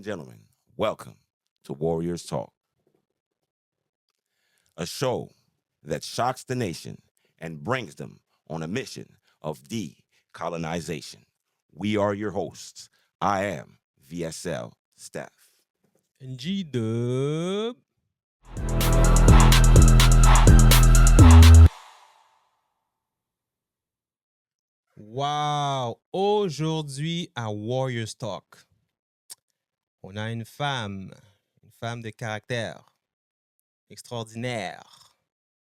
and gentlemen, welcome to Warriors Talk, a show that shocks the nation and brings them on a mission of decolonization. We are your hosts. I am VSL Steph. And G-Dub. Wow! Aujourd'hui, à Warriors Talk, on a une femme de caractère extraordinaire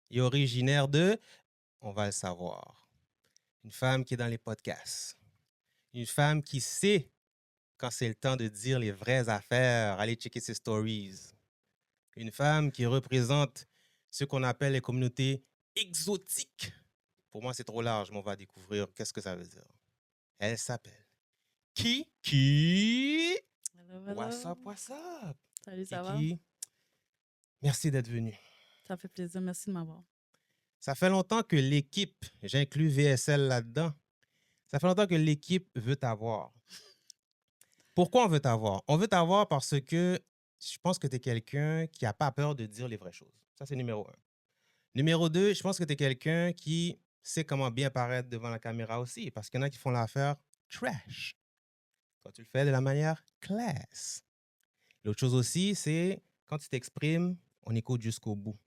et originaire de, on va le savoir, une femme qui est dans les podcasts, une femme qui sait quand c'est le temps de dire les vraies affaires, aller checker ses stories, une femme qui représente ce qu'on appelle les communautés exotiques. Pour moi, c'est trop large, mais on va découvrir qu'est-ce que ça veut dire. Elle s'appelle Kiki. Hello, hello. What's up? Salut, ça va? Kiki, merci d'être venue. Ça fait plaisir, merci de m'avoir. Ça fait longtemps que l'équipe, j'inclus VSL là-dedans, ça fait longtemps que l'équipe veut t'avoir. Pourquoi on veut t'avoir? On veut t'avoir parce que je pense que tu es quelqu'un qui n'a pas peur de dire les vraies choses. Ça, c'est numéro 1. Numéro 2, je pense que tu es quelqu'un qui sait comment bien paraître devant la caméra aussi, parce qu'il y en a qui font l'affaire trash. Toi, tu le fais de la manière classe. L'autre chose aussi, c'est quand tu t'exprimes, on écoute jusqu'au bout.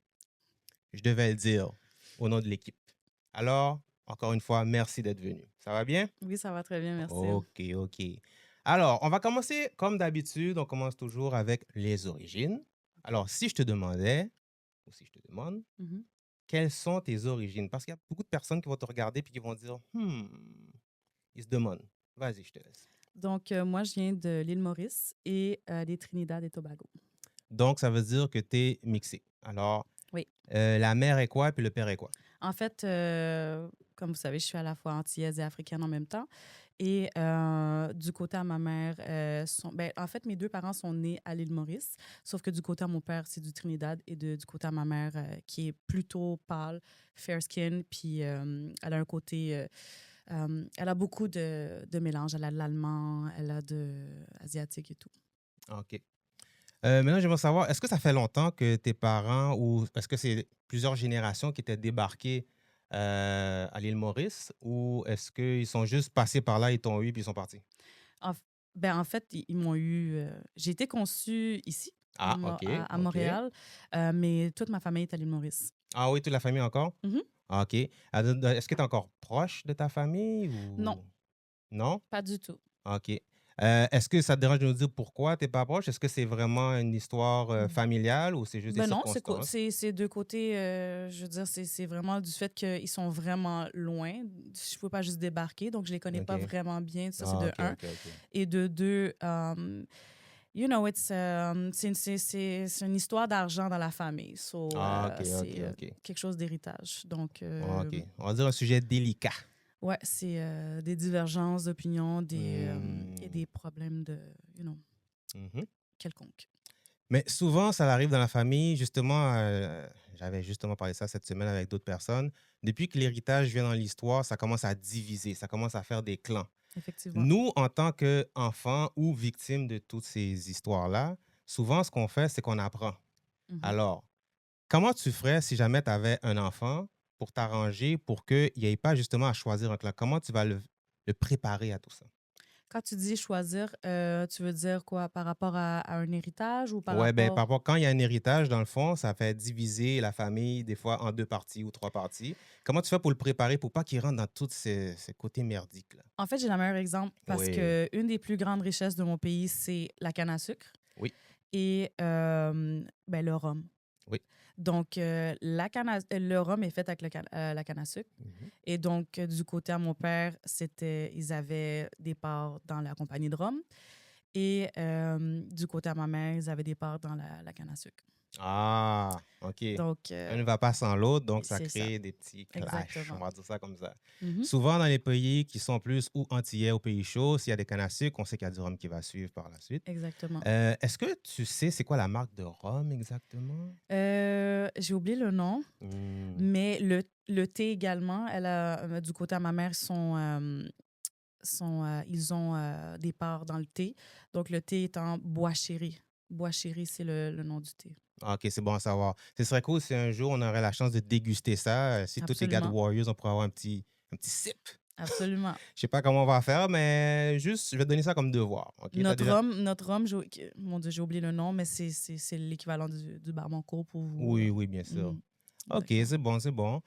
Je devais le dire au nom de l'équipe. Alors, encore une fois, merci d'être venu. Ça va bien? Oui, ça va très bien, merci. OK. Alors, on va commencer comme d'habitude. On commence toujours avec les origines. Alors, si je te demandais, ou si je te demande, Mhm. quelles sont tes origines? Parce qu'il y a beaucoup de personnes qui vont te regarder et qui vont dire, ils se demandent. Vas-y, je te laisse. Donc, moi, je viens de l'île Maurice et des Trinidad et Tobago. Donc, ça veut dire que tu es mixé. Alors, Oui. La mère est quoi puis le père est quoi? En fait, comme vous savez, je suis à la fois antillaise et africaine en même temps. Et du côté à ma mère, en fait, mes deux parents sont nés à l'île Maurice, sauf que du côté à mon père, c'est du Trinidad et du côté à ma mère, qui est plutôt pâle, fair skin, puis elle a un côté... elle a beaucoup de mélanges. Elle a de l'allemand, elle a de asiatique et tout. OK. Maintenant, j'aimerais savoir, est-ce que ça fait longtemps que tes parents, ou est-ce que c'est plusieurs générations qui étaient débarquées à l'île Maurice, ou est-ce qu'ils sont juste passés par là, ils t'ont eu, puis ils sont partis? En fait, ils m'ont eu... j'ai été conçue ici, Ah, OK. à OK. Montréal, mais toute ma famille est à l'île Maurice. Ah oui, toute la famille encore? Mhm. Ah, OK. Est-ce que tu es encore proche de ta famille ou... Non. Non? Pas du tout. OK. Est-ce que ça te dérange de nous dire pourquoi tu n'es pas proche? Est-ce que c'est vraiment une histoire familiale ou c'est juste des Non, circonstances? c'est deux côtés. Je veux dire, c'est vraiment du fait qu'ils sont vraiment loin. Je ne peux pas juste débarquer, donc je les connais pas OK. vraiment bien. Ça, c'est Ah, de OK, un. OK, OK. Et de deux, you know, c'est une histoire d'argent dans la famille. So, Ah, OK, c'est OK. quelque chose d'héritage. Donc, OK. On va dire un sujet délicat. ouais, c'est des divergences d'opinion et Hmm. des problèmes de, Mhm. quelconque. Mais souvent, ça arrive dans la famille. Justement, j'avais justement parlé de ça cette semaine avec d'autres personnes. Depuis que l'héritage vient dans l'histoire, ça commence à diviser, ça commence à faire des clans. Effectivement. Nous, en tant qu'enfants ou victimes de toutes ces histoires-là, souvent, ce qu'on fait, c'est qu'on apprend. Mhm. Alors, comment tu ferais si jamais tu avais un enfant pour t'arranger pour qu'il n'y ait pas justement à choisir un clan? Comment tu vas le préparer à tout ça? Quand tu dis choisir, tu veux dire quoi? Par rapport à un héritage ou par Ouais, ben, rapport... par rapport, quand il y a un héritage, dans le fond, ça fait diviser la famille, des fois, en 2 parties ou 3 parties. Comment tu fais pour le préparer pour pas qu'il rentre dans tous ces côtés merdiques-là? En fait, j'ai le meilleur exemple parce Oui. que une des plus grandes richesses de mon pays, c'est la canne à sucre. Oui. Et le rhum. Oui. Donc, le rhum est fait avec la canne à sucre. Mhm. Et donc, du côté à mon père, ils avaient des parts dans la compagnie de rhum. Et du côté à ma mère, ils avaient des parts dans la canne à sucre. Ah, OK. Donc, Un ne va pas sans l'autre, donc ça c'est ça. crée des petits clashs, Exactement. on va dire ça comme ça. Mhm. Souvent, dans les pays qui sont plus ou antillais ou pays chauds, s'il y a des cannes à sucre, on sait qu'il y a du rhum qui va suivre par la suite. Exactement. Est-ce que tu sais c'est quoi la marque de rhum exactement? J'ai oublié le nom, Hmm. mais le thé également, du côté à ma mère, ils ont des parts dans le thé. Donc, le thé étant bois chéri. Bois chéri, c'est le nom du thé. Ah, OK, c'est bon à savoir. Ce serait cool si un jour on aurait la chance de déguster ça. Si tous les gars de Absolument. Warriors, on pourrait avoir un petit sip. Absolument. Je sais pas comment on va faire, mais juste, je vais te donner ça comme devoir. OK? T'as déjà... Notre rhum, mon Dieu, j'ai oublié le nom, mais c'est l'équivalent du Barbancourt pour vous. Oui, oui, bien sûr. Mhm. OK, Exactement. c'est bon, c'est bon.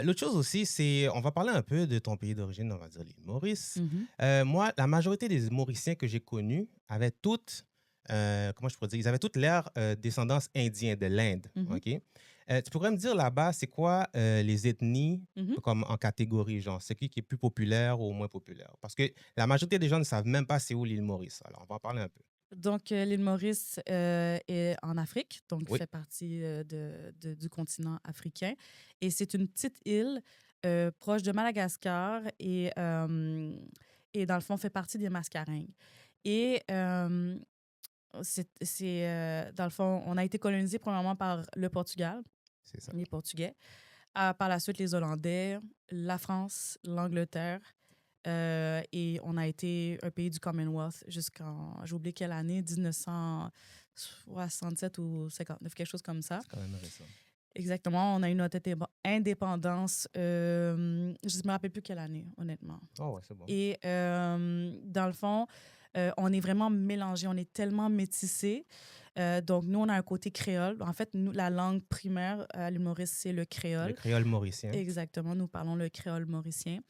L'autre chose aussi, c'est, on va parler un peu de ton pays d'origine, on va dire l'île Maurice. Mhm. Moi, la majorité des Mauriciens que j'ai connus avaient toutes, comment je pourrais dire, ils avaient toutes l'air descendance indienne de l'Inde. Mhm. OK? Tu pourrais me dire là-bas, c'est quoi les ethnies Mhm. comme en catégorie, genre, c'est qui est plus populaire ou moins populaire? Parce que la majorité des gens ne savent même pas c'est où l'île Maurice. Alors, on va en parler un peu. Donc, l'île Maurice est en Afrique, donc Oui. fait partie du continent africain. Et c'est une petite île proche de Madagascar et dans le fond, fait partie des Mascarenhs. Et dans le fond, on a été colonisé premièrement par le Portugal, C'est ça. les Portugais. Par la suite, les Hollandais, la France, l'Angleterre. Et on a été un pays du Commonwealth jusqu'en, j'ai oublié quelle année, 1967 ou 59, quelque chose comme ça. C'est quand même récent. Exactement, on a eu notre indépendance, je ne me rappelle plus quelle année, honnêtement. Oh, ouais, c'est bon. Et dans le fond, on est vraiment mélangés, on est tellement métissés. Donc, nous, on a un côté créole. En fait, nous, la langue primaire à l'île Maurice, c'est le créole. Le créole mauricien. Exactement, nous parlons le créole mauricien.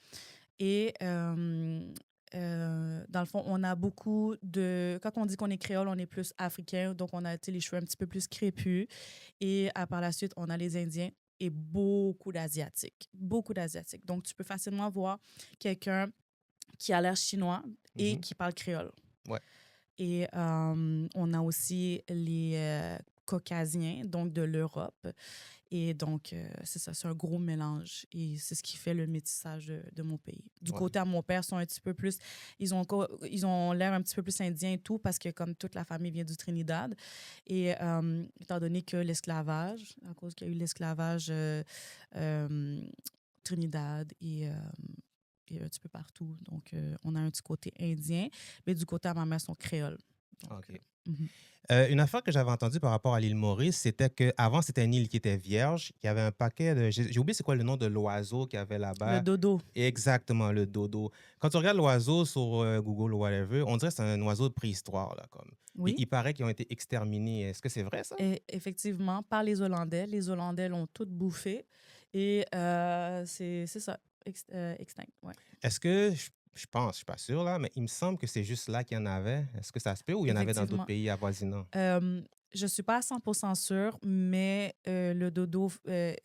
Et dans le fond, on a beaucoup de... Quand on dit qu'on est créole, on est plus africain. Donc, on a les cheveux un petit peu plus crépus. Et par la suite, on a les Indiens et beaucoup d'Asiatiques. Beaucoup d'Asiatiques. Donc, tu peux facilement voir quelqu'un qui a l'air chinois et qui parle créole. Ouais. Et on a aussi les Caucasiens, donc de l'Europe. Et donc, c'est ça, c'est un gros mélange. Et c'est ce qui fait le métissage de mon pays. Du côté à mon père, sont un petit peu plus... Ils ont l'air un petit peu plus indiens et tout, parce que comme toute la famille vient du Trinidad. Et étant donné que l'esclavage, à cause qu'il y a eu l'esclavage Trinidad et un petit peu partout. Donc, on a un petit côté indien, mais du côté à ma mère, sont créoles. Donc, OK. Une affaire que j'avais entendue par rapport à l'île Maurice, c'était qu'avant, c'était une île qui était vierge, qui avait un paquet de... J'ai oublié c'est quoi le nom de l'oiseau qu'il y avait là-bas. le dodo. Exactement, le dodo. Quand tu regardes l'oiseau sur Google ou whatever, on dirait que c'est un oiseau de préhistoire, là, comme. Oui. Il paraît qu'ils ont été exterminés. Est-ce que c'est vrai, ça? Et effectivement, par les Hollandais. Les Hollandais l'ont tout bouffé. Et c'est ça, extinct. Ouais. Est-ce que... Je pense, je suis pas sûr, là, mais il me semble que c'est juste là qu'il y en avait. Est-ce que ça se peut ou il y en avait dans d'autres pays avoisinants? Je ne suis pas à 100% sûre, mais le dodo,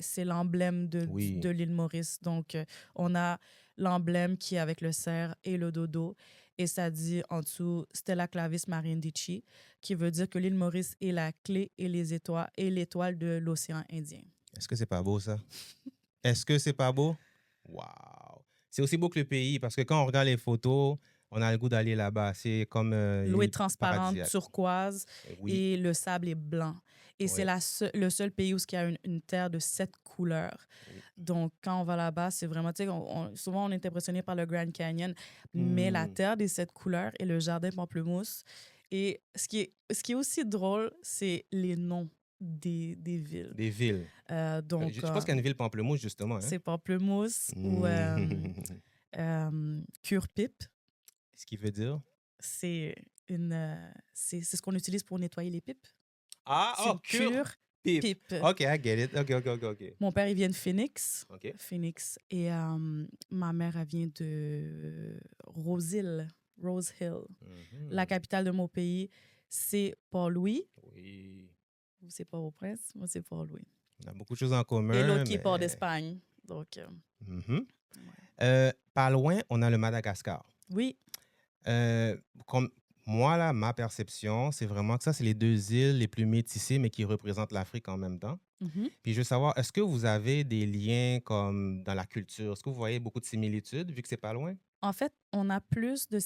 c'est l'emblème de l'île Maurice. Donc, on a l'emblème qui est avec le cerf et le dodo. Et ça dit en dessous Stella Clavis Mariandici, qui veut dire que l'île Maurice est la clé et l'étoile de l'océan Indien. Est-ce que c'est pas beau, ça? Est-ce que c'est pas beau? Wow! C'est aussi beau que le pays, parce que quand on regarde les photos, on a le goût d'aller là-bas. C'est comme... l'eau est transparente, turquoise, et le sable est blanc. Et c'est le seul pays où il y a une terre de 7 couleurs. Oui. Donc, quand on va là-bas, c'est vraiment... souvent, on est impressionné par le Grand Canyon, mais la terre des 7 couleurs et le jardin pamplemousse. Et ce qui est aussi drôle, c'est les noms des villes. Des villes. Donc, je pense qu'il y a une ville Pamplemousse, justement. Hein? C'est Pamplemousse ou Cure-Pipe. Ce qui veut dire? C'est ce qu'on utilise pour nettoyer les pipes. Cure-Pipe. OK, I get it. OK. Mon père, il vient de Phoenix. OK. Phoenix. Et ma mère, elle vient de Rose Hill. La capitale de mon pays, c'est Port-Louis. Oui. C'est Port-au-Prince. Moi, c'est Port-Louis. On a beaucoup de choses en commun. Et l'autre qui est Port d'Espagne. Donc, pas loin, on a le Madagascar. Oui. Comme moi, là, ma perception, c'est vraiment que ça, c'est les deux îles les plus métissées, mais qui représentent l'Afrique en même temps. Puis je veux savoir, est-ce que vous avez des liens comme dans la culture? Est-ce que vous voyez beaucoup de similitudes, vu que c'est pas loin? En fait, on a plus de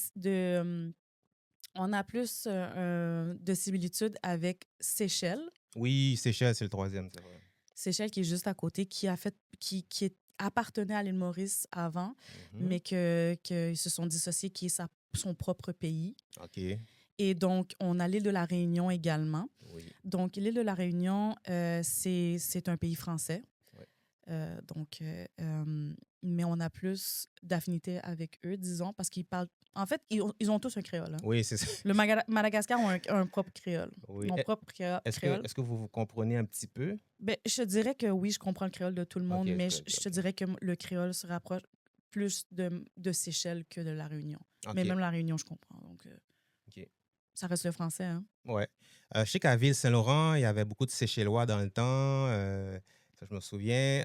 similitudes avec Seychelles. Oui, Seychelles, c'est le troisième, c'est vrai. Seychelles qui est juste à côté, qui est appartenait à l'île Maurice avant, Mhm. mais qu'ils se sont dissociés, qui est son propre pays. OK. Et donc, on a l'île de la Réunion également. Oui. Donc, l'île de la Réunion, c'est un pays français. Ouais. Mais on a plus d'affinité avec eux, disons, parce qu'ils parlent... En fait, ils ont tous un créole. Hein. Oui, c'est ça. Le Madagascar a un propre créole. Oui. Mon propre créole. Est-ce que vous vous comprenez un petit peu? Ben, je te dirais que oui, je comprends le créole de tout le monde, OK, mais OK, je OK, te dirais que le créole se rapproche plus de Seychelles que de la Réunion. OK. Mais même la Réunion, je comprends. Donc, OK. ça reste le français. Hein? Ouais. Je sais qu'à Ville-Saint-Laurent, il y avait beaucoup de Seychellois dans le temps. Ça, je me souviens.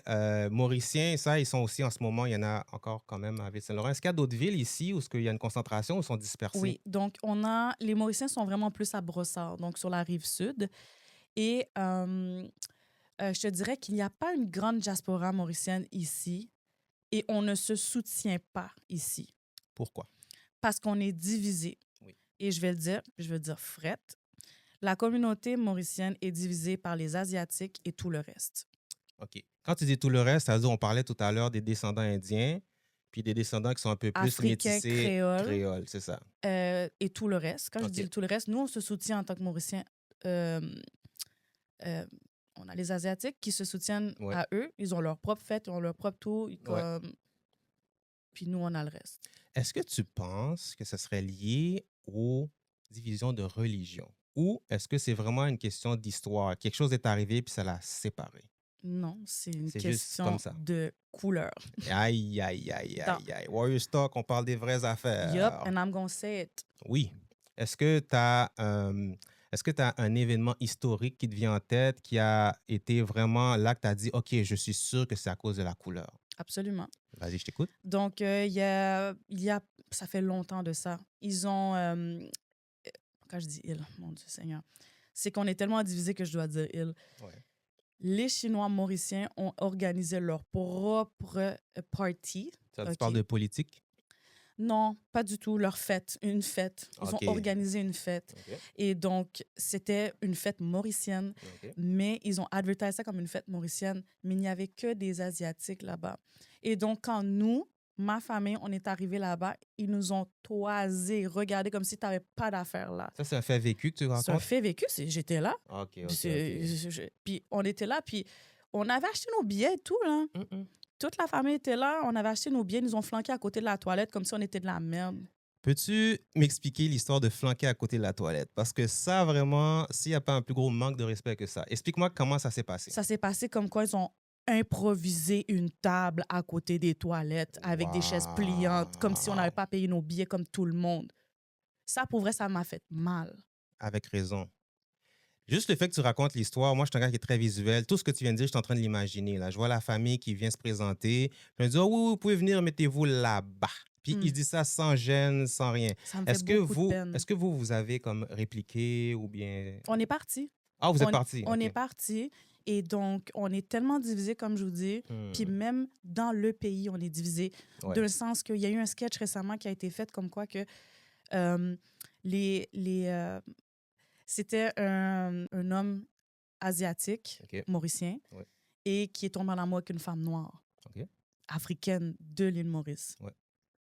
Mauriciens, ça, ils sont aussi en ce moment, il y en a encore quand même à Ville-Saint-Laurent. Est-ce qu'il y a d'autres villes ici où il y a une concentration ou sont dispersés? Oui, donc les Mauriciens sont vraiment plus à Brossard, donc sur la rive sud. Et je te dirais qu'il n'y a pas une grande diaspora mauricienne ici et on ne se soutient pas ici Pourquoi? parce qu'on est divisé. Oui. Et je vais le dire fret. La communauté mauricienne est divisée par les Asiatiques et tout le reste. OK. Quand tu dis tout le reste, ça veut dire on parlait tout à l'heure des descendants indiens, puis des descendants qui sont un peu plus Africains, métissés, créoles. c'est ça. Et tout le reste. Quand je OK. dis tout le reste, nous, on se soutient en tant que Mauriciens. Euh, euh, on a les Asiatiques qui se soutiennent Ouais. à eux. Ils ont leur propre fête, ils ont leur propre tout. Ouais. Puis nous, on a le reste. Est-ce que tu penses que ce serait lié aux divisions de religion? Ou est-ce que c'est vraiment une question d'histoire? Quelque chose est arrivé puis ça l'a séparé. Non, c'est une C'est juste question comme ça. de couleur. Aïe, aïe, aïe, aïe, aïe. Warrior Stock, on parle des vraies affaires. Yup, and I'm gonna say it. Oui. Est-ce que tu as un événement historique qui te vient en tête qui a été vraiment là que tu as dit, OK, je suis sûr que c'est à cause de la couleur? Absolument. Vas-y, je t'écoute. Donc, ça fait longtemps de ça. Ils ont, quand je dis ils, mon Dieu Seigneur, c'est qu'on est tellement divisés que je dois dire ils. Ouais. Les Chinois mauriciens ont organisé leur propre party. Tu OK. parles de politique? Non, pas du tout. Leur fête, une fête. Ils OK. ont organisé une fête. OK. Et donc, c'était une fête mauricienne, OK. mais ils ont advertisé ça comme une fête mauricienne, mais il n'y avait que des Asiatiques là-bas. Et donc, quand nous, ma famille, on est arrivés là-bas, ils nous ont toisés, regardés comme si tu n'avais pas d'affaires là. Ça, c'est un fait vécu que tu C'est un racontes? fait vécu, j'étais là. OK, OK, Puis on était là, puis on avait acheté nos billets et tout, là. OK. Toute la famille était là, on avait acheté nos billets, ils nous ont flanqués à côté de la toilette comme si on était de la merde. Peux-tu m'expliquer l'histoire de flanquer à côté de la toilette? Parce que ça, vraiment, s'il n'y a pas un plus gros manque de respect que ça. Explique-moi comment ça s'est passé. Ça s'est passé comme quoi ils ont improvisé une table à côté des toilettes avec des chaises pliantes, comme si on n'avait pas payé nos billets comme tout le monde. Ça, pour vrai, ça m'a fait mal. Avec raison. Juste le fait que tu racontes l'histoire, moi, je suis un gars qui est très visuel. Tout ce que tu viens de dire, je suis en train de l'imaginer. Là. Je vois la famille qui vient se présenter. Je me dis, oh oui, vous pouvez venir, mettez-vous là-bas. Puis il dit ça sans gêne, sans rien. Ça me fait beaucoup de peine. Est-ce que vous avez comme répliqué ou bien... On est parti. Ah, vous êtes parti. On est parti. Et donc, on est tellement divisés, comme je vous dis. Puis même dans le pays, on est divisés. Ouais. D'un sens qu'il y a eu un sketch récemment qui a été fait comme quoi que c'était un homme asiatique, mauricien, et qui est tombé en amour avec une femme noire, africaine de l'île Maurice. Ouais.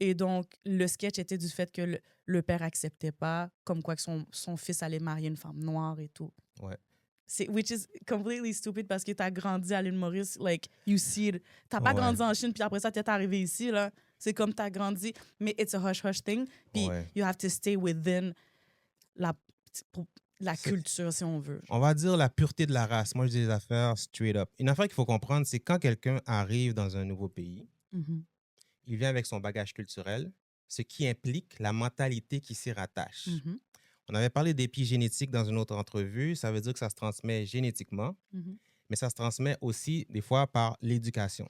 Et donc, le sketch était du fait que le père acceptait pas, comme quoi que son fils allait marier une femme noire et tout. Ouais. Which is completely stupid parce que tu as grandi à l'île Maurice, like, you see it. T'as pas grandi en Chine, puis après ça, t'es arrivé ici, là. C'est comme t'as grandi, mais it's a hush-hush thing. Puis you have to stay within la culture, si on veut. On va dire la pureté de la race. Moi, je dis les affaires straight up. Une affaire qu'il faut comprendre, c'est quand quelqu'un arrive dans un nouveau pays, il vient avec son bagage culturel, ce qui implique la mentalité qui s'y rattache. On avait parlé d'épigénétique dans une autre entrevue. Ça veut dire que ça se transmet génétiquement, mais ça se transmet aussi des fois par l'éducation.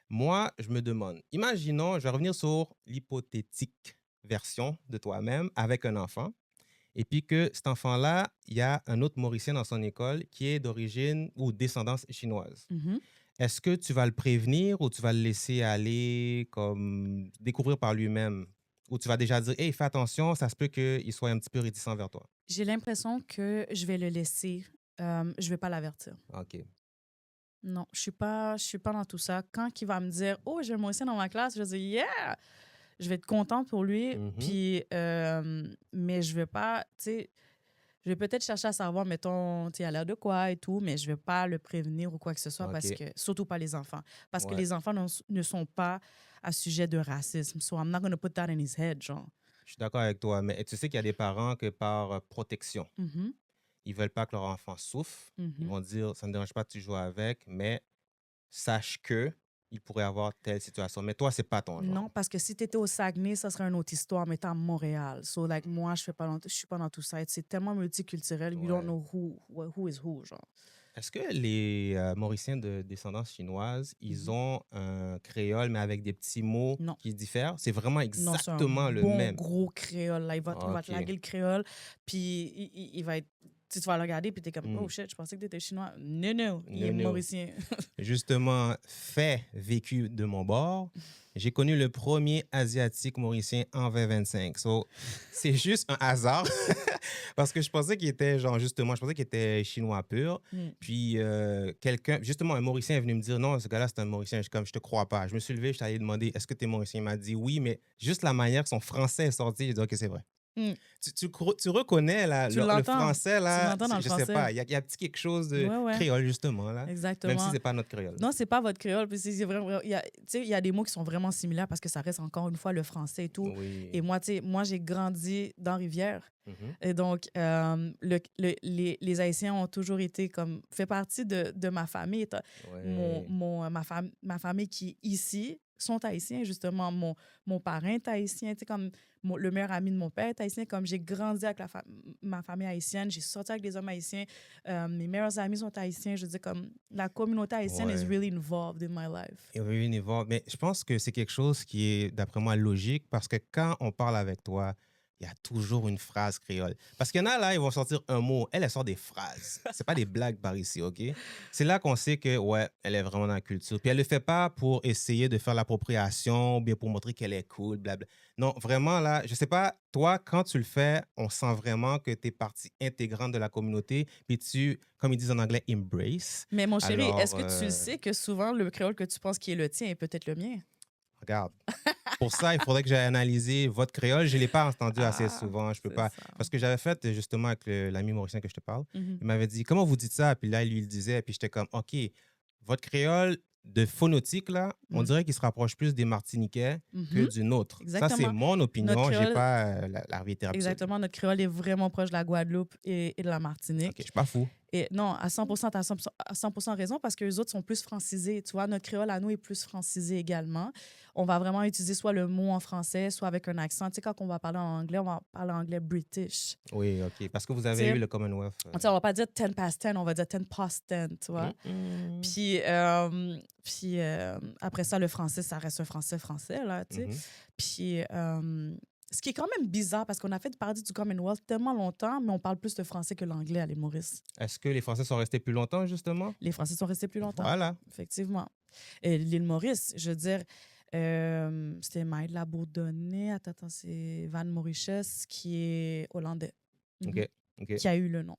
Moi, je me demande, imaginons, je vais revenir sur l'hypothétique version de toi-même avec un enfant, et puis que cet enfant-là, il y a un autre Mauricien dans son école qui est d'origine ou descendance chinoise. Est-ce que tu vas le prévenir ou tu vas le laisser aller comme découvrir par lui-même? Ou tu vas déjà dire, hey, fais attention, ça se peut qu'il soit un petit peu réticent vers toi? J'ai l'impression que je vais le laisser. Je ne vais pas l'avertir. OK. Non, je suis pas dans tout ça. Quand il va me dire, oh, j'ai un Mauricien dans ma classe, je vais dire, yeah! Je vais être contente pour lui. Mhm. Puis, mais je vais pas, tu sais, je vais peut-être chercher à savoir, mettons, tu sais, il a l'air de quoi et tout, mais je vais pas le prévenir ou quoi que ce soit parce OK. que, surtout pas les enfants. Parce que Ouais. les enfants ne sont pas à sujet de racisme. So I'm not going to put that in his head, genre. Je suis d'accord avec toi, mais tu sais qu'il y a des parents que par protection, Mhm, ils veulent pas que leur enfant souffre. Ils mhm. vont dire, ça ne me dérange pas que tu joues avec, mais sache que il pourrait avoir telle situation. Mais toi, c'est pas ton genre. Non, parce que si tu étais au Saguenay, ça serait une autre histoire, mais t'es à Montréal. So, like, moi, je suis pas dans tout ça. C'est tellement multiculturel, you don't Ouais. know who is who, genre. Est-ce que les Mauriciens de descendance chinoise, ils Mhm. ont un créole, mais avec des petits mots Non. qui diffèrent? C'est vraiment Non, c'est un exactement le bon même. gros créole. Là. Il va OK. te laguer le créole, puis il va être... Tu sais, tu vas le regarder, puis t'es comme, Mm. oh shit, je pensais que t'étais chinois. Non, non, il est Non, non. mauricien. Justement, fait vécu de mon bord, j'ai connu le premier Asiatique mauricien en 2025. So, c'est juste un hasard parce que je pensais qu'il était genre justement, je pensais qu'il était chinois pur. Mm. Puis quelqu'un, justement un Mauricien est venu me dire non, ce gars-là c'est un Mauricien. Je suis comme je te crois pas. Je me suis levé, je suis allé demander est-ce que tu es Mauricien. Il m'a dit oui, mais juste la manière que son français est sorti, j'ai dit ok c'est vrai. Mm. Tu reconnais Tu le l'entends. français Tu là, l'entends dans le je sais français. pas, il y a petit quelque chose de Ouais, ouais. créole justement là, même si Exactement. c'est pas notre créole. Non, c'est pas votre créole. Puis c'est vraiment, tu sais, il y a des mots qui sont vraiment similaires parce que ça reste encore une fois le français et tout. Oui. Et moi, tu sais, moi, j'ai grandi dans Rivière. Mhm. Et donc, les Haïtiens ont toujours été comme, fait partie de ma famille. Ouais. Ma famille qui est ici sont haïtiens, justement. Mon parrain est haïtien, tu sais, comme le meilleur ami de mon père est haïtien. Comme j'ai grandi avec ma famille haïtienne, j'ai sorti avec des hommes haïtiens. Mes meilleurs amis sont haïtiens. Je veux dire, comme la communauté haïtienne is Ouais. really involved in my life. Et oui, Nivore, mais je pense que c'est quelque chose qui est, d'après moi, logique parce que quand on parle avec toi, il y a toujours une phrase créole. Parce qu'il y en a là, ils vont sortir un mot. Elle sort des phrases. C'est pas des blagues par ici, OK? C'est là qu'on sait que, ouais, elle est vraiment dans la culture. Puis elle le fait pas pour essayer de faire l'appropriation ou bien pour montrer qu'elle est cool, blabla. Non, vraiment, là, je sais pas, toi, quand tu le fais, on sent vraiment que tu es partie intégrante de la communauté. Puis tu, comme ils disent en anglais, embrace. Mais mon chéri, Alors, est-ce que tu sais que souvent, le créole que tu penses qui est le tien est peut-être le mien? Regarde. Pour ça, il faudrait que j'aille analyser votre créole. Je ne l'ai pas entendu assez Ah, souvent. Je peux c'est pas. ça. Parce que j'avais fait justement avec l'ami mauricien que je te parle. Mhm. Il m'avait dit comment vous dites ça? Puis là, lui, il le disait. Puis j'étais comme OK, votre créole de phonétique, là, on Mhm. dirait qu'il se rapproche plus des Martiniquais que Mhm. du nôtre. Ça, c'est Exactement. mon opinion. Notre Je n'ai créole- pas la vérité absolue. Exactement, notre créole est vraiment proche de la Guadeloupe et de la Martinique. OK, je suis pas fou. Et non, à 100%, tu as 100% raison parce que les autres sont plus francisés. Tu vois, notre créole à nous est plus francisé également. On va vraiment utiliser soit le mot en français, soit avec un accent. Tu sais, quand on va parler en anglais, on va parler anglais british. Oui, OK. Parce que vous avez T'sais, eu le Commonwealth. Tu sais, on va pas dire 10 past 10, on va dire 10 past 10, tu vois. Puis, après ça, le français, ça reste un français, là, tu sais. Mhm. Puis, ce qui est quand même bizarre parce qu'on a fait partie du Commonwealth tellement longtemps, mais on parle plus de français que l'anglais à l'île Maurice. Est-ce que les Français sont restés plus longtemps, justement? Les Français sont restés plus longtemps. Voilà. Effectivement. Et l'île Maurice, je veux dire, c'était Maïd La Bourdonnais, attends, c'est Van Mauritius qui est hollandais. OK. Mhm. OK. Qui a eu le nom.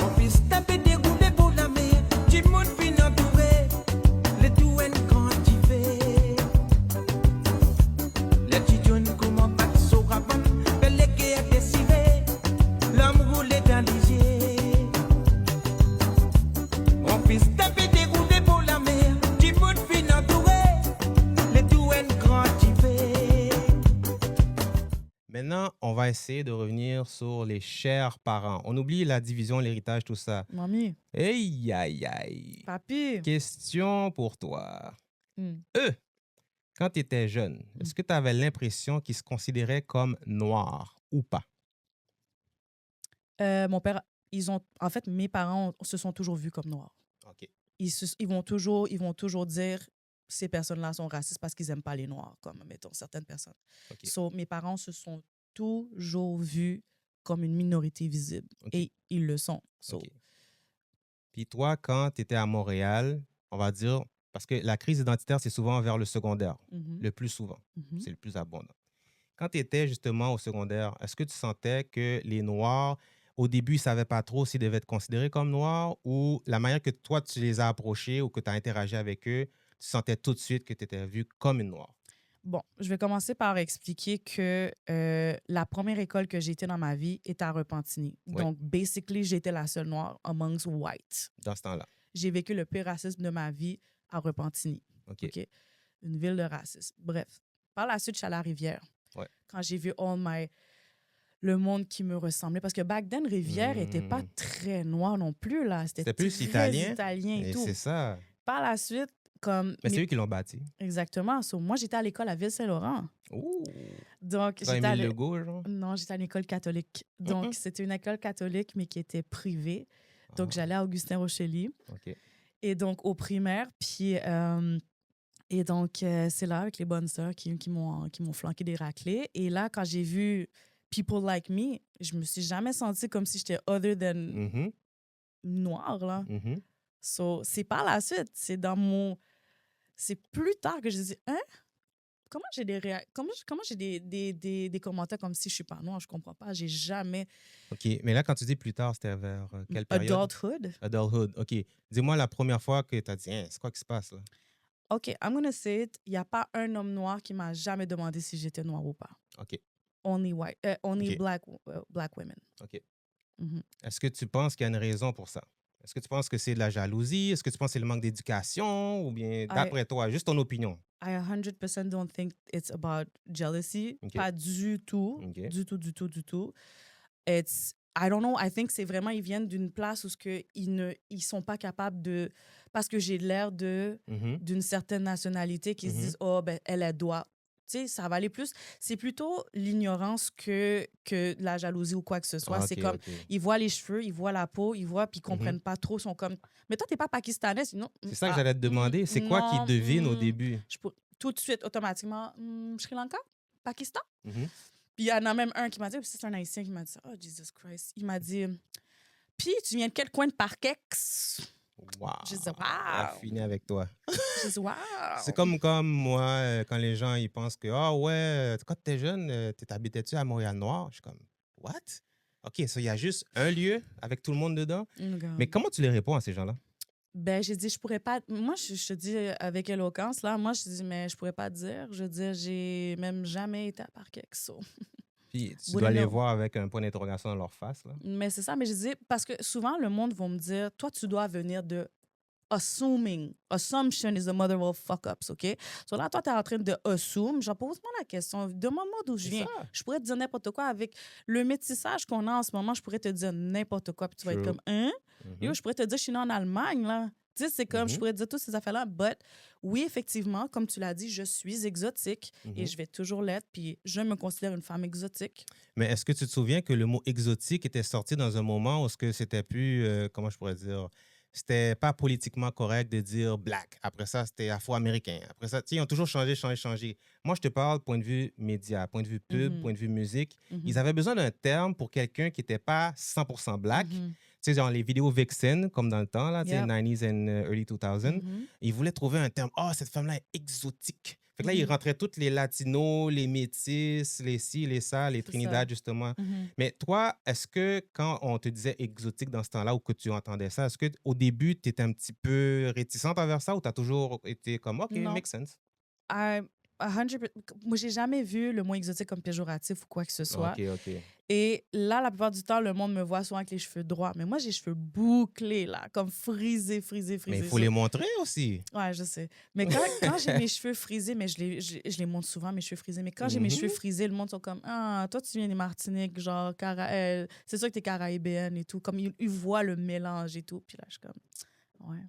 On puisse taper des goûts de beau la mer, du monde fin entouré, les douanes quantifiées. Les petits jeunes comment pas se rapant, belle guerre décidée, l'homme roulé dans les yeux. On puisse taper des goûts de beau la mer, du monde fin entouré, les douanes quantifiées. Maintenant, on va essayer de revenir sur les chers parents. On oublie la division, l'héritage, tout ça. Mamie, Aïe, aïe, aïe. papi. Question pour toi. Hmm. Quand tu étais jeune, est-ce que tu avais l'impression qu'ils se considéraient comme noirs ou pas? Mon père, en fait, mes parents se sont toujours vus comme noirs. OK. Ils vont toujours dire ces personnes-là sont racistes parce qu'ils n'aiment pas les noirs, comme, mettons, certaines personnes. OK. So, mes parents se sont toujours vus comme une minorité visible. OK. Et ils le sont. So, OK. Puis toi, quand tu étais à Montréal, on va dire, parce que la crise identitaire, c'est souvent vers le secondaire, mhm, le plus souvent. mhm. C'est le plus abondant. Quand tu étais justement au secondaire, est-ce que tu sentais que les Noirs, au début, ils ne savaient pas trop s'ils devaient être considérés comme noirs ou la manière que toi, tu les as approchés ou que tu as interagi avec eux, tu sentais tout de suite que tu étais vue comme une noire? Bon, je vais commencer par expliquer que la première école que j'ai été dans ma vie était à Repentigny. Oui. Donc, basically, j'étais la seule noire amongst whites. Dans ce temps-là. J'ai vécu le pire racisme de ma vie à Repentigny. OK. OK? Une ville de racisme. Bref. Par la suite, je suis allée à Rivière. Ouais. Quand j'ai vu le monde qui me ressemblait. Parce que back then, Rivière n'était pas très noir non plus, là. C'était plus très italien. italien et Et tout. c'est ça. Par la suite, comme... Mais c'est eux qui l'ont bâti. Exactement. So, moi, j'étais à l'école à Ville-Saint-Laurent. Ouh! Donc, Pas j'étais à Émile Legault, genre? Non, j'étais à une école catholique. Donc, c'était une école catholique, mais qui était privée. Donc, Ah, j'allais à Augustin-Rochely. OK. Et donc, au primaire. Puis, et donc, c'est là, avec les bonnes sœurs qui m'ont flanqué des raclés. Et là, quand j'ai vu People Like Me, je me suis jamais sentie comme si j'étais other than Mhm, noire, là. mhm. So, c'est par la suite. C'est plus tard que je dis, hein? Comment j'ai des commentaires comme si je suis pas noire? Je comprends pas. J'ai jamais... OK. Mais là, quand tu dis plus tard, c'était vers quelle période? Adulthood. Adulthood. OK. Dis-moi la première fois que tu as dit, hein, c'est quoi qui se passe là? OK, I'm gonna say it. Il n'y a pas un homme noir qui m'a jamais demandé si j'étais noire ou pas. OK. Only OK. black women. OK. Mhm. Est-ce que tu penses qu'il y a une raison pour ça? Est-ce que tu penses que c'est de la jalousie? Est-ce que tu penses que c'est le manque d'éducation? Ou bien, d'après toi, juste ton opinion? I 100% don't think it's about jealousy. OK. Pas du tout. OK. Du tout, du tout, du tout. I don't know, I think c'est vraiment, ils viennent d'une place où ils sont pas capables de... Parce que j'ai l'air Mhm, d'une certaine nationalité qui se disent, oh, ben, elle doit. Tu sais, ça va aller plus. C'est plutôt l'ignorance que la jalousie ou quoi que ce soit. Ah, C'est OK, comme, OK. ils voient les cheveux, ils voient la peau, ils voient, puis ils comprennent pas trop, ils sont comme, mais toi, t'es pas pakistanais, sinon... C'est ça que j'allais te demander. C'est quoi qui non, devine au début? Tout de suite, automatiquement, Sri Lanka, Pakistan. Mhm. Puis il y en a même un qui m'a dit, c'est un Haïtien qui m'a dit ça. Oh, Jesus Christ. Il m'a dit, puis tu viens de quel coin de Parkex? Wow. Je dis, wow. Raffiné avec toi. Je dis, wow. C'est comme moi, quand les gens ils pensent que, ah ouais, quand t'étais jeune, t'habitais-tu à Montréal-Nord? Je suis comme, what? OK, ça, il y a juste un lieu avec tout le monde dedans. Mais comment tu les réponds à ces gens-là? Ben, j'ai dit, je pourrais pas. Moi, je te dis avec éloquence, là, moi, je dis, mais je pourrais pas te dire. Je veux dire, j'ai même jamais été à Parkex. So. Puis tu Oui, dois les non. voir avec un point d'interrogation dans leur face. Là. Mais c'est ça, mais je dis, parce que souvent, le monde va me dire, toi, tu dois venir de assuming. Assumption is the mother of fuck-ups, OK? So là, toi, tu es en train de assume. Genre, pose-moi la question. Demande-moi d'où je C'est viens. ça. Je pourrais te dire n'importe quoi. Avec le métissage qu'on a en ce moment, je pourrais te dire n'importe quoi. Puis tu vas être True. comme, hein? Mhm. Yo, je pourrais te dire, je suis née en Allemagne, là. Tu sais, c'est comme, je Mhm. pourrais te dire toutes ces affaires-là. But, oui, effectivement, comme tu l'as dit, je suis exotique et Mhm. je vais toujours l'être. Puis, je me considère une femme exotique. Mais est-ce que tu te souviens que le mot exotique était sorti dans un moment où c'était plus, comment je pourrais dire, c'était pas politiquement correct de dire black. Après ça, c'était afro-américain. Après ça, tu sais, ils ont toujours changé. Moi, je te parle point de vue média, point de vue pub, Mhm. point de vue musique. Mhm. Ils avaient besoin d'un terme pour quelqu'un qui n'était pas 100% black. Mhm. Tu sais, genre les vidéos Vixen, comme dans le temps, là, tu sais, Yep. 90s and early 2000. Mhm. Ils voulaient trouver un terme. Oh, cette femme-là est exotique. Fait que là, ils Mhm. rentraient tous les latinos, les métis, les ci, les ça, les C'est Trinidad, justement. Mhm. Mais toi, est-ce que quand on te disait exotique dans ce temps-là ou que tu entendais ça, est-ce qu'au début, tu étais un petit peu réticente envers ça ou tu as toujours été comme, OK, Non. make sense? I- 100%. Moi, j'ai jamais vu le mot exotique comme péjoratif ou quoi que ce soit. OK. Et là, la plupart du temps, le monde me voit souvent avec les cheveux droits. Mais moi, j'ai les cheveux bouclés, là, comme frisés. Mais il faut les montrer aussi. Ouais, je sais. Mais quand j'ai mes cheveux frisés, mais je les montre souvent, mes cheveux frisés. Mais quand j'ai mes Mhm. cheveux frisés, le monde sont comme, ah, toi, tu viens des Martiniques, genre, c'est sûr que t'es caraïbéenne et tout. Comme ils voient le mélange et tout. Puis là, je suis comme, ouais.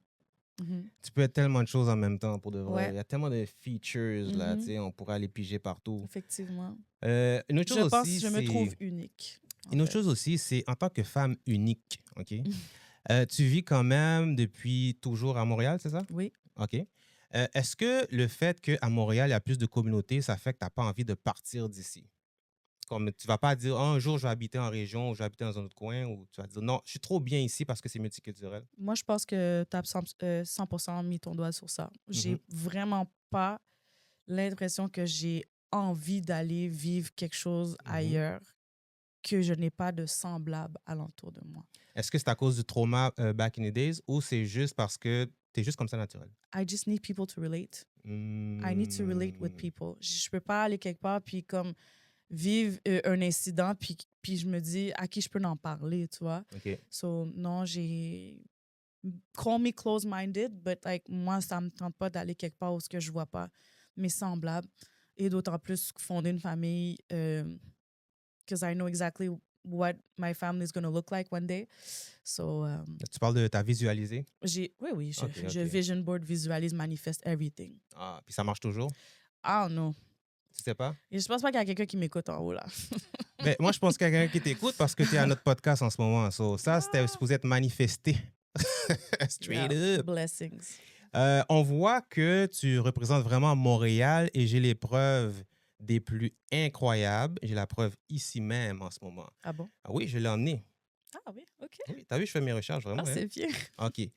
Mhm. Tu peux être tellement de choses en même temps pour de vrai. Ouais. Il y a tellement de features, là, Mhm. tu sais, on pourrait aller piger partout. Effectivement. Une autre Je chose pense aussi, que je me c'est- trouve unique. en Une autre fait. chose aussi, c'est en tant que femme unique, OK? Tu vis quand même depuis toujours à Montréal, c'est ça? Oui. OK. Est-ce que le fait qu'à Montréal, il y a plus de communautés, ça fait que tu n'as pas envie de partir d'ici? Comme tu vas pas dire, ah, un jour, je vais habiter en région ou je vais habiter dans un autre coin, ou tu vas dire, non, je suis trop bien ici parce que c'est multiculturel. Moi, je pense que tu as 100% mis ton doigt sur ça. J'ai vraiment pas l'impression que j'ai envie d'aller vivre quelque chose Mhm. ailleurs que je n'ai pas de semblable alentour de moi. Est-ce que c'est à cause du trauma back in the days ou c'est juste parce que t'es juste comme ça naturel? I just need people to relate. I need to relate with people. Je peux pas aller quelque part puis comme vivre un incident puis je me dis à qui je peux en parler, tu vois. OK. So, non, call me close-minded, but like, moi, ça me tente pas d'aller quelque part où ce que je vois pas mes semblables. Et d'autant plus fonder une famille, because I know exactly what my family is going to look like one day. So, Tu parles de ta visualisée? oui, je Ok. vision board, visualise, manifeste everything. Ah, puis ça marche toujours? Ah non. Tu sais pas? Et je pense pas qu'il y a quelqu'un qui m'écoute en haut, là. Mais moi, je pense qu'il y a quelqu'un qui t'écoute parce que tu es à notre podcast en ce moment. So, ça, c'était supposé être manifesté. Straight Yeah. up. Blessings. On voit que tu représentes vraiment Montréal et j'ai les preuves des plus incroyables. J'ai la preuve ici même en ce moment. Ah bon? Ah oui, je l'ai emmené. Ah oui, OK. Oui, t'as vu, je fais mes recherches vraiment. Ah, hein? c'est bien. OK.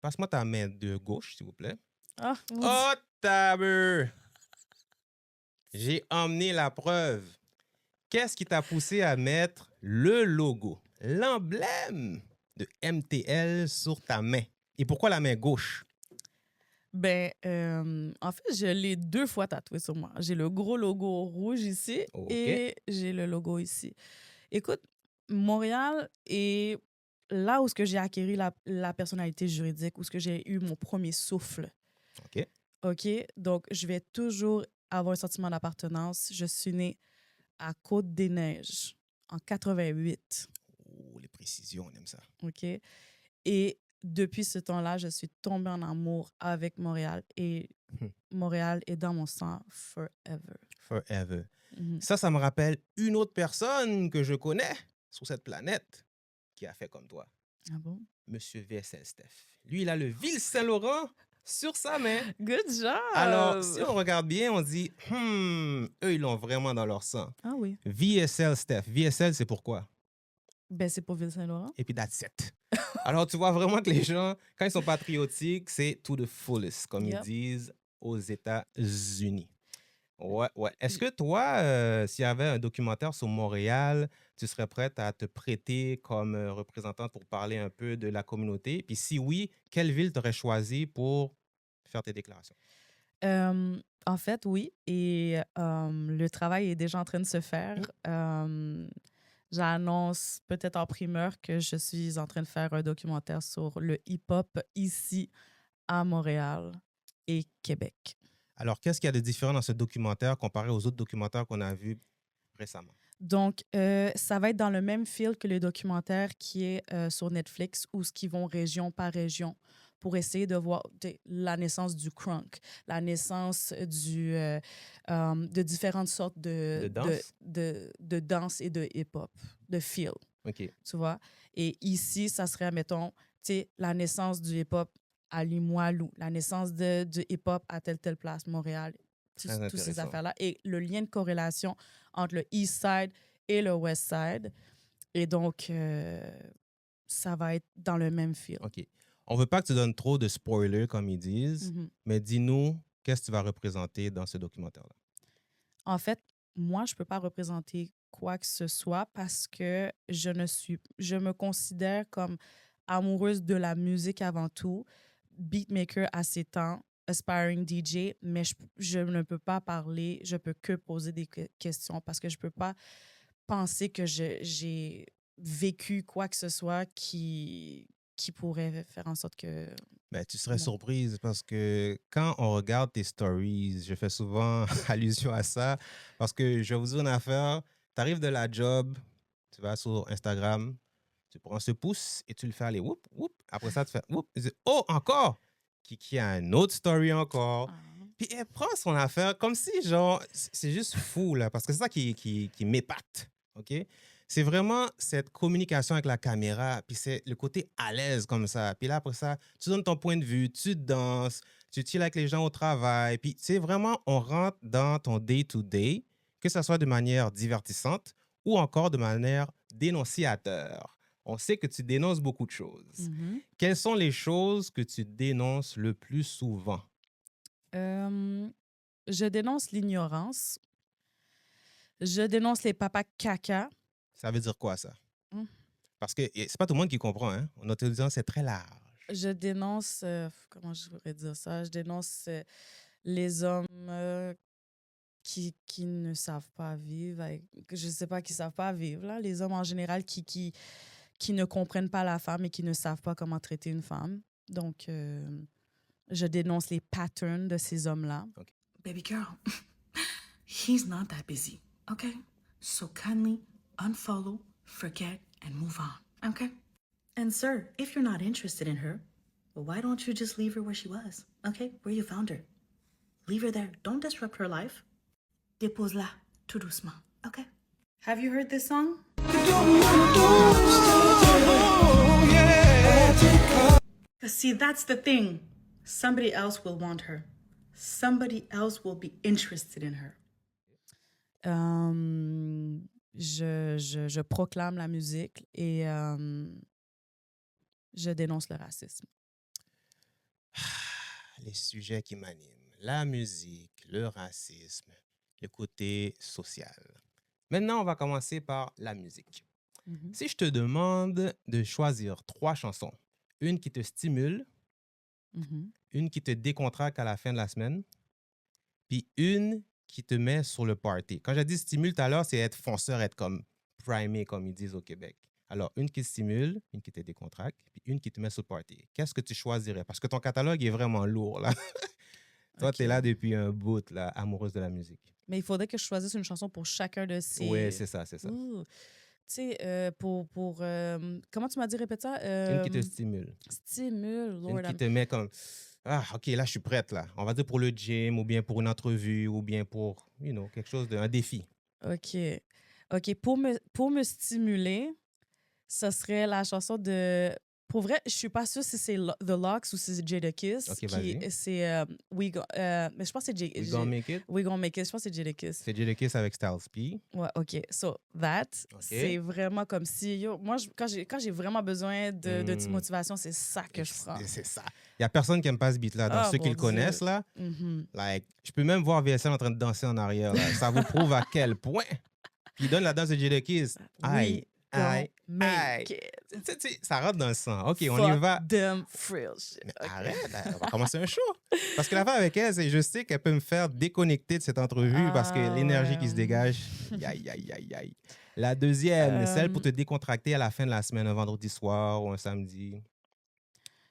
Passe-moi ta main de gauche, s'il vous plaît. Ah, mon Oh, tabeur! J'ai emmené la preuve. Qu'est-ce qui t'a poussé à mettre le logo, l'emblème de MTL sur ta main? Et pourquoi la main gauche? Ben, en fait, je l'ai 2 fois tatoué sur moi. J'ai le gros logo rouge ici OK. et j'ai le logo ici. Écoute, Montréal est là où ce que j'ai acquis la personnalité juridique, où ce que j'ai eu mon premier souffle. OK. OK? Donc, je vais toujours avoir un sentiment d'appartenance. Je suis née à Côte-des-Neiges en 88. Oh, les précisions, on aime ça. OK? Et depuis ce temps-là, je suis tombée en amour avec Montréal et Montréal est dans mon sang forever. Forever. Mhm. Ça me rappelle une autre personne que je connais sur cette planète qui a fait comme toi. Ah bon? Monsieur VSL Steph. Lui, il a le Ville-Saint-Laurent sur sa main. Good job! Alors, si on regarde bien, on dit, eux, ils l'ont vraiment dans leur sang. Ah oui. VSL Steph. VSL, c'est pourquoi? Ben, c'est pour Ville-Saint-Laurent. Et puis, that's it. Alors, tu vois vraiment que les gens, quand ils sont patriotiques, c'est to the fullest, comme Yep. ils disent aux États-Unis. Ouais, ouais. Est-ce que toi, s'il y avait un documentaire sur Montréal, tu serais prête à te prêter comme représentante pour parler un peu de la communauté? Puis si oui, quelle ville t'aurais choisi pour faire tes déclarations? En fait, oui. Et le travail est déjà en train de se faire. J'annonce peut-être en primeur que je suis en train de faire un documentaire sur le hip-hop ici à Montréal et Québec. Alors, qu'est-ce qu'il y a de différent dans ce documentaire comparé aux autres documentaires qu'on a vus récemment? Donc, ça va être dans le même fil que le documentaire qui est sur Netflix, où ce qui vont région par région pour essayer de voir la naissance du crunk, la naissance de différentes sortes De danse? de danse et de hip-hop, de feel, OK. tu vois. Et ici, ça serait, mettons, la naissance du hip-hop à Limoilou, la naissance du hip-hop à telle place, Montréal, toutes ces intéressant. affaires-là. Et le lien de corrélation entre le East Side et le West Side. Et donc, ça va être dans le même fil. OK. On veut pas que tu donnes trop de spoilers, comme ils disent, Mhm. mais dis-nous, qu'est-ce que tu vas représenter dans ce documentaire-là? En fait, moi, je ne peux pas représenter quoi que ce soit parce que je me considère comme amoureuse de la musique avant tout, beatmaker à ses temps, aspiring DJ, mais je ne peux pas parler, je peux que poser des questions parce que je ne peux pas penser que j'ai vécu quoi que ce soit qui pourrait faire en sorte que... Ben, tu serais Non. surprise parce que quand on regarde tes stories, je fais souvent allusion à ça parce que je vais vous dire une affaire, tu arrives de la job, tu vas sur Instagram, tu prends ce pouce et tu le fais aller whoop, whoop. Après ça, tu fais whoop. Tu dis, oh, encore! Kiki a une autre story encore. Puis elle prend son affaire comme si, genre, c'est juste fou, là, parce que c'est ça qui m'épate, OK? C'est vraiment cette communication avec la caméra, puis c'est le côté à l'aise comme ça. Puis là, après ça, tu donnes ton point de vue, tu danses, tu chill avec les gens au travail. Puis, tu sais, vraiment, on rentre dans ton day-to-day, que ce soit de manière divertissante ou encore de manière dénonciateur. On sait que tu dénonces beaucoup de choses. Mhm. Quelles sont les choses que tu dénonces le plus souvent? Je dénonce l'ignorance. Je dénonce les papas caca. Ça veut dire quoi, ça? Hmm. Parce que c'est pas tout le monde qui comprend, hein? Notre audience, c'est très large. Je dénonce, comment je pourrais dire ça? Je dénonce les hommes qui ne savent pas vivre, je sais pas, qui savent pas vivre, là. Les hommes en général qui ne comprennent pas la femme et qui ne savent pas comment traiter une femme. Donc, je dénonce les patterns de ces hommes-là. Baby girl, he's not that busy, okay? So kindly unfollow, forget, and move on, okay? And sir, if you're not interested in her, well, why don't you just leave her where she was, okay? Where you found her. Leave her there. Don't disrupt her life. Dépose-la tout doucement, okay? Have you heard this song? Because see, that's the thing. Somebody else will want her. Somebody else will be interested in her. Je proclame la musique et je dénonce le racisme. Les sujets qui m'animent. La musique, le racisme, le côté social. Maintenant, on va commencer par la musique. Mhm. Si je te demande de choisir 3 chansons, une qui te stimule, Mhm. une qui te décontracte à la fin de la semaine, puis une qui te met sur le party. Quand j'ai dit stimule tout à l'heure, c'est être fonceur, être comme primé, comme ils disent au Québec. Alors, une qui stimule, une qui te décontracte, puis une qui te met sur le party. Qu'est-ce que tu choisirais? Parce que ton catalogue est vraiment lourd, là. Toi, Ok. tu es là depuis un bout, là, amoureuse de la musique. Mais il faudrait que je choisisse une chanson pour chacun de ces... Oui, c'est ça, c'est ça. Ouh. Tu sais, pour comment tu m'as dit, répète ça? Une qui te stimule. Stimule, Lord. Une qui te met comme, ah, OK, là, je suis prête, là. On va dire pour le gym, ou bien pour une entrevue, ou bien pour, quelque chose, un défi. OK. OK, pour me stimuler, ça serait la chanson de... Pour vrai, je suis pas sûre si c'est The Locks ou si c'est Jadakiss. OK, vas-y. C'est mais je pense que c'est We Gonna Make It. We Gonna Make It. Je pense que c'est Jadakiss. C'est Jadakiss avec Styles P. Ouais, OK. So, that, OK. c'est vraiment comme si... moi, quand j'ai vraiment besoin de petite motivation, c'est ça que je prends. C'est ça. Il n'y a personne qui n'aime pas ce beat-là. Dans Ah, ceux qui mon le connaissent, Dieu. là, Mhm. like, je peux même voir VSL en train de danser en arrière. Là. Ça vous prouve à quel point. Puis il donne la danse de Jadakiss. Aïe, aïe, aïe. Make it. Tu sais, ça rentre dans le sang. OK, on Fuck y va. them frill shit. Mais OK. arrête, on va commencer un show. Parce que l'affaire avec elle, c'est je sais qu'elle peut me faire déconnecter de cette entrevue parce que Ah, l'énergie qui ouais. se dégage, aïe, aïe, aïe, aïe. La deuxième, celle pour te décontracter à la fin de la semaine, un vendredi soir ou un samedi.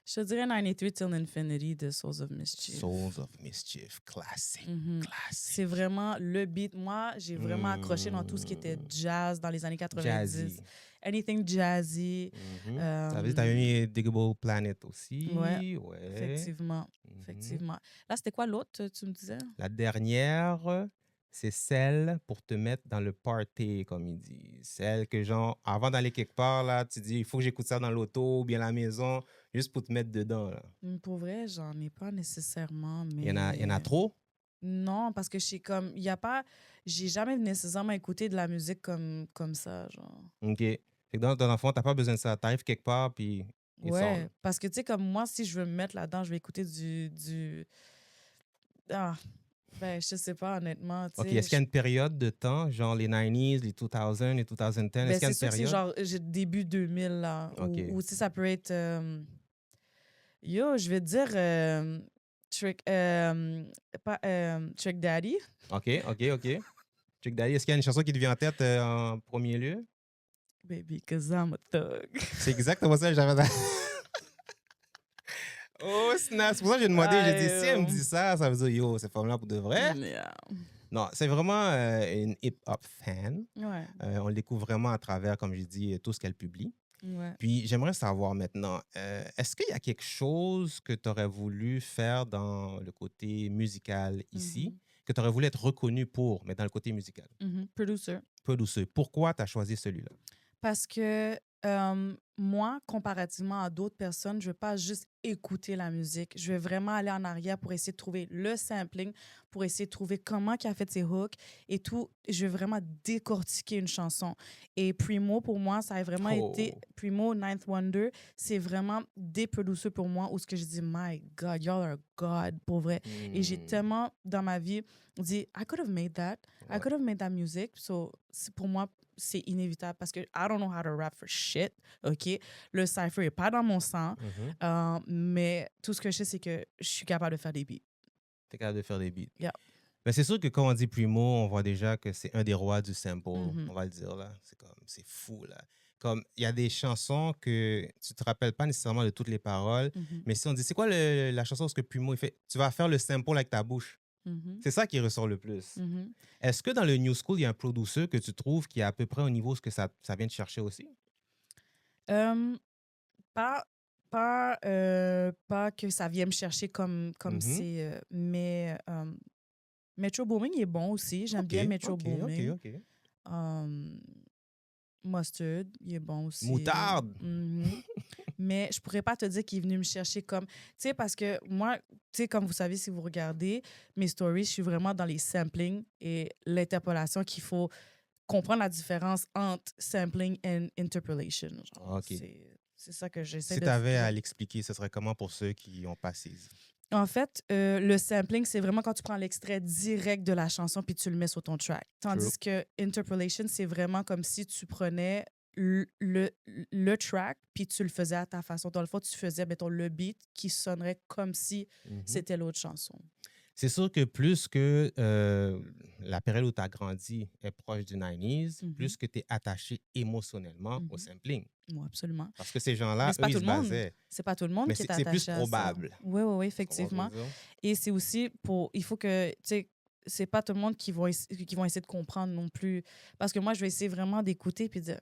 Je te dirais 93 Till Infinity de Souls of Mischief. Souls of Mischief, classique, Mhm. classique. C'est vraiment le beat. Moi, j'ai vraiment accroché dans tout ce qui était jazz dans les années 90. Jazzy. Anything jazzy. Mhm. Ça veut dire que t'avais mis Diggable Planet aussi. Ouais, Ouais. Effectivement. Mhm. Effectivement. Là, c'était quoi l'autre, tu me disais? La dernière, c'est celle pour te mettre dans le party, comme il dit. Celle que, genre, avant d'aller quelque part, là, tu dis, il faut que j'écoute ça dans l'auto ou bien à la maison, juste pour te mettre dedans. Là. Pour vrai, j'en ai pas nécessairement, mais... Il y en a trop? Non, parce que il y a pas... J'ai jamais nécessairement écouté de la musique comme ça, genre. OK. Fait que dans ton enfant, t'as pas besoin de ça. T'arrives quelque part, puis il sort. Ouais, parce que, tu sais, comme moi, si je veux me mettre là-dedans, je vais écouter du... Ah, ben, je sais pas, honnêtement, tu OK, sais. est-ce qu'il y a une période de temps, genre les 90s, les 2000, les 2010? Ben, Est-ce qu'il y a c'est une sûr que c'est période? genre début 2000, là. OK. Ou si ça peut être... Yo, je vais te dire... Trick Daddy. OK. Trick Daddy, est-ce qu'il y a une chanson qui te vient en tête en premier lieu? Baby, cause I'm a thug. C'est exactement ça que j'avais dans... Oh, snap! C'est pour ça que j'ai demandé, j'ai dit, si elle me dit ça, ça veut dire, yo, cette femme-là pour de vrai? Yeah. Non, c'est vraiment une hip-hop fan. Ouais, On le découvre vraiment à travers, comme j'ai dit, tout ce qu'elle publie. ouais. Puis j'aimerais savoir maintenant, est-ce qu'il y a quelque chose que tu aurais voulu faire dans le côté musical ici, que tu aurais voulu être reconnu pour, mais dans le côté musical? Producer. Peu douceur. Pourquoi tu as choisi celui-là? Parce que moi, comparativement à d'autres personnes, je ne veux pas juste écouter la musique. Je vais vraiment aller en arrière pour essayer de trouver le sampling, pour essayer de trouver comment il a fait ses hooks et tout. Je veux vraiment décortiquer une chanson. Et Primo, pour moi, ça a vraiment été... Primo, Ninth Wonder, c'est vraiment des producers pour moi où ce que je dis, my God, y'all are God, pour vrai. Et j'ai tellement, dans ma vie, dit, I could have made that. I could have made that music. So, pour moi, c'est inévitable parce que I don't know how to rap for shit, OK? Le cypher est pas dans mon sang, mais tout ce que je sais, c'est que je suis capable de faire des beats. T'es capable de faire des beats. Yeah. Mais c'est sûr que quand on dit Primo, on voit déjà que c'est un des rois du sample, Mhm. on va le dire là. C'est fou là. Comme il y a des chansons que tu te rappelles pas nécessairement de toutes les paroles, Mhm. mais si on dit c'est quoi la chanson où ce que Primo il fait, tu vas faire le sample avec ta bouche. Mhm. C'est ça qui ressort le plus. Mhm. Est-ce que dans le New School, il y a un producer que tu trouves qui est à peu près au niveau de ce que ça vient de chercher aussi? Pas, pas que ça vienne me chercher comme Mhm. c'est, mais Metro Booming est bon aussi. J'aime bien Metro Booming. OK. Mustard, il est bon aussi. Moutarde! Mhm. Mais je pourrais pas te dire qu'il est venu me chercher comme... Tu sais, parce que moi, tu sais, comme vous savez, si vous regardez mes stories, je suis vraiment dans les samplings et l'interpolation qu'il faut comprendre la différence entre sampling et interpolation. Genre, OK. c'est ça que j'essaie Si de... tu avais à l'expliquer, ce serait comment pour ceux qui n'ont pas saisi? En fait, le sampling, c'est vraiment quand tu prends l'extrait direct de la chanson puis tu le mets sur ton track. Tandis que interpolation, c'est vraiment comme si tu prenais le track puis tu le faisais à ta façon. Dans le fond, tu faisais, mettons, le beat qui sonnerait comme si c'était l'autre chanson. C'est sûr que plus que la période où tu as grandi est proche du 90s, plus que tu es attaché émotionnellement au sampling. Oui, absolument. Parce que ces gens-là, Mais c'est eux, pas ils tout se le monde. basaient. C'est pas tout le monde Mais qui est c'est attaché plus à ça. probable. Oui, effectivement. Tu comprends ce que je veux dire? Et c'est aussi pour... Il faut que... Tu sais, c'est pas tout le monde qui vont essayer de comprendre non plus. Parce que moi, je vais essayer vraiment d'écouter puis de dire...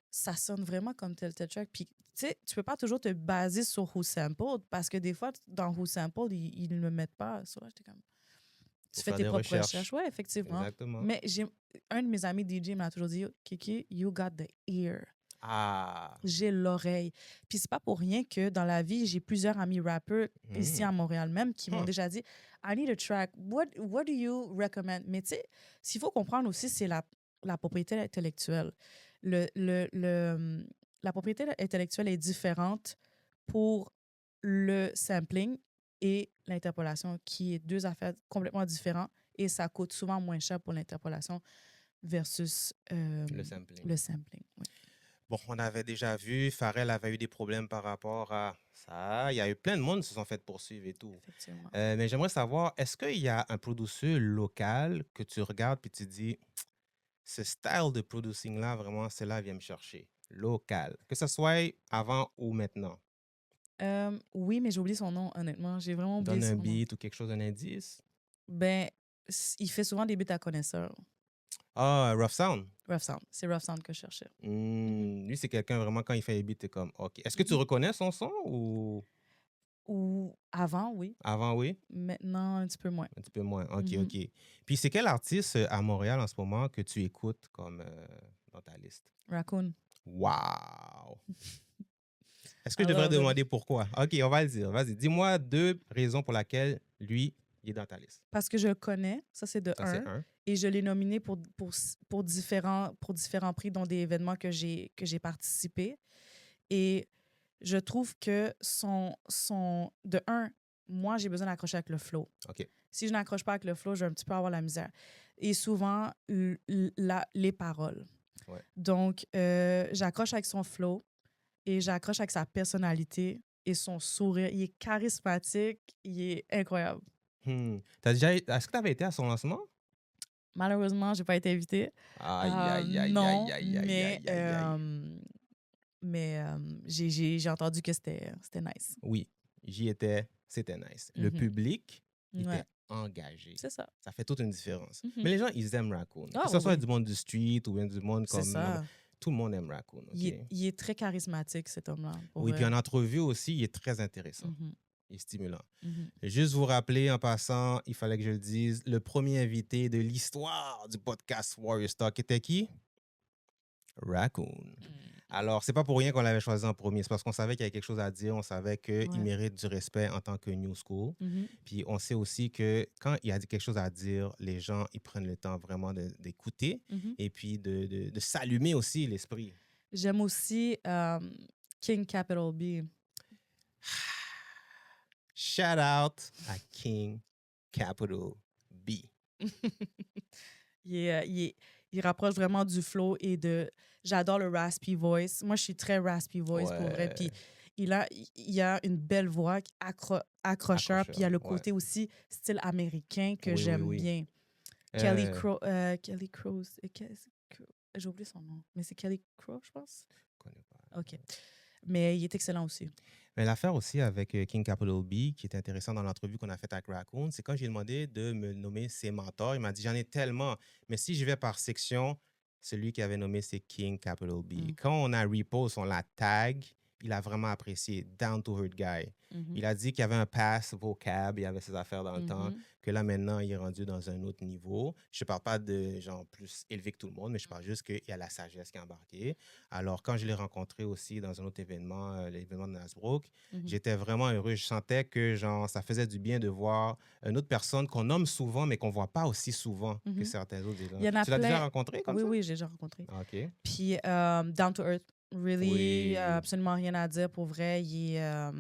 ça sonne vraiment comme tel track. Puis, tu sais, tu peux pas toujours te baser sur Who Sampled parce que des fois, dans Who Sampled, ils ne le mettent pas. So, là, j'étais comme... Tu fais faire tes des propres recherches. recherches. Oui, effectivement. Exactement. Mais un de mes amis DJ m'a toujours dit, Kiki, you got the ear. Ah! J'ai l'oreille. Puis c'est pas pour rien que dans la vie, j'ai plusieurs amis rappeurs ici à Montréal même qui m'ont déjà dit I need a track. What do you recommend? Mais tu sais, ce qu'il faut comprendre aussi, c'est la propriété intellectuelle. La propriété intellectuelle est différente pour le sampling et l'interpolation, qui est deux affaires complètement différentes et ça coûte souvent moins cher pour l'interpolation versus Le sampling. le sampling. Oui. Bon, on avait déjà vu, Pharrell avait eu des problèmes par rapport à ça. Il y a eu plein de monde qui se sont fait poursuivre et tout. Effectivement. Mais j'aimerais savoir, est-ce qu'il y a un producer local que tu regardes puis tu dis, ce style de producing-là, vraiment, celle-là vient me chercher. Local. Que ce soit avant ou maintenant. Oui, mais j'ai oublié son nom, honnêtement. J'ai vraiment oublié Donne un son nom. beat ou quelque chose, un indice. Ben, il fait souvent des beats à connaisseurs. Ah, Rough Sound. Rough Sound. C'est Rough Sound que je cherchais. Lui, c'est quelqu'un vraiment, quand il fait les beats, t'es comme, OK. Est-ce que tu reconnais son son ou Ou avant, oui. avant, oui? Maintenant, un petit peu moins. Un petit peu moins. OK, Mhm. OK. Puis c'est quel artiste à Montréal en ce moment que tu écoutes comme dans ta liste? Raccoon. Wow! Est-ce que je I devrais love him. demander pourquoi? OK, on va le dire. Vas-y, dis-moi 2 raisons pour lesquelles lui, il est dans ta liste. Parce que je le connais, ça c'est de Ça, c'est un. un. Et je l'ai nominé pour différents prix dans des événements que j'ai participé. Et je trouve que de un, moi, j'ai besoin d'accrocher avec le flow. OK. Si je n'accroche pas avec le flow, je vais un petit peu avoir la misère. Et souvent, les paroles. Ouais. Donc, j'accroche avec son flow et j'accroche avec sa personnalité et son sourire. Il est charismatique, il est incroyable. Est-ce que tu avais été à son lancement? Malheureusement, je n'ai pas été invitée. Non, mais j'ai entendu que c'était nice. Oui, j'y étais, c'était nice. Le public était Ouais, engagé. c'est ça. Ça fait toute une différence. Mhm. Mais les gens, ils aiment Raccoon. Ah, que ce soit oui. du monde du street ou bien du monde C'est comme... ça. Tout le monde aime Raccoon. OK? Il est très charismatique, cet homme-là. pour Oui, vrai. puis en entrevue aussi, il est très intéressant. Mhm, Il est stimulant. mhm. Juste vous rappeler en passant, il fallait que je le dise, le premier invité de l'histoire du podcast Warrior Talk était qui? Raccoon. Alors, c'est pas pour rien qu'on l'avait choisi en premier. C'est parce qu'on savait qu'il y avait quelque chose à dire. On savait qu'il Ouais. mérite du respect en tant que New School. Mhm. Puis on sait aussi que quand il a dit quelque chose à dire, les gens, ils prennent le temps vraiment d'écouter Mhm. et puis de s'allumer aussi l'esprit. J'aime aussi King Capital B. Shout out à King Capital B. Il il rapproche vraiment du flow et de... J'adore le raspy voice. Moi, je suis très raspy voice pour vrai. Puis il a une belle voix accrocheur. Puis il y a le Accrocheur, ouais. côté aussi style américain que Oui, oui, j'aime oui. bien. Kelly Crow... Kelly Crow... J'ai oublié son nom. Mais c'est Kelly Crow, je pense. Je connais pas. OK. Mais il est excellent aussi. Mais l'affaire aussi avec King Capital B, qui est intéressant dans l'entrevue qu'on a faite avec Raccoon, c'est quand j'ai demandé de me nommer ses mentors, il m'a dit j'en ai tellement, mais si je vais par section, celui qui avait nommé c'est King Capital B. Mm. Quand on a Repost, on la tag, il a vraiment apprécié, down to earth guy. Mhm. Il a dit qu'il y avait un pass vocab, il y avait ses affaires dans le temps, Mhm. que là maintenant il est rendu dans un autre niveau. Je ne parle pas de genre plus élevé que tout le monde, mais je parle juste qu'il y a la sagesse qui est embarquée. Alors quand je l'ai rencontré aussi dans un autre événement, l'événement de Nasbrook, Mhm. j'étais vraiment heureux. Je sentais que genre ça faisait du bien de voir une autre personne qu'on nomme souvent, mais qu'on ne voit pas aussi souvent que Mhm. certains autres gens. Il y en a Tu l'as déjà plein. rencontré comme Oui, ça? oui, j'ai déjà rencontré. Ah, OK. Puis, down to earth, really, Oui. absolument rien à dire pour vrai. Il est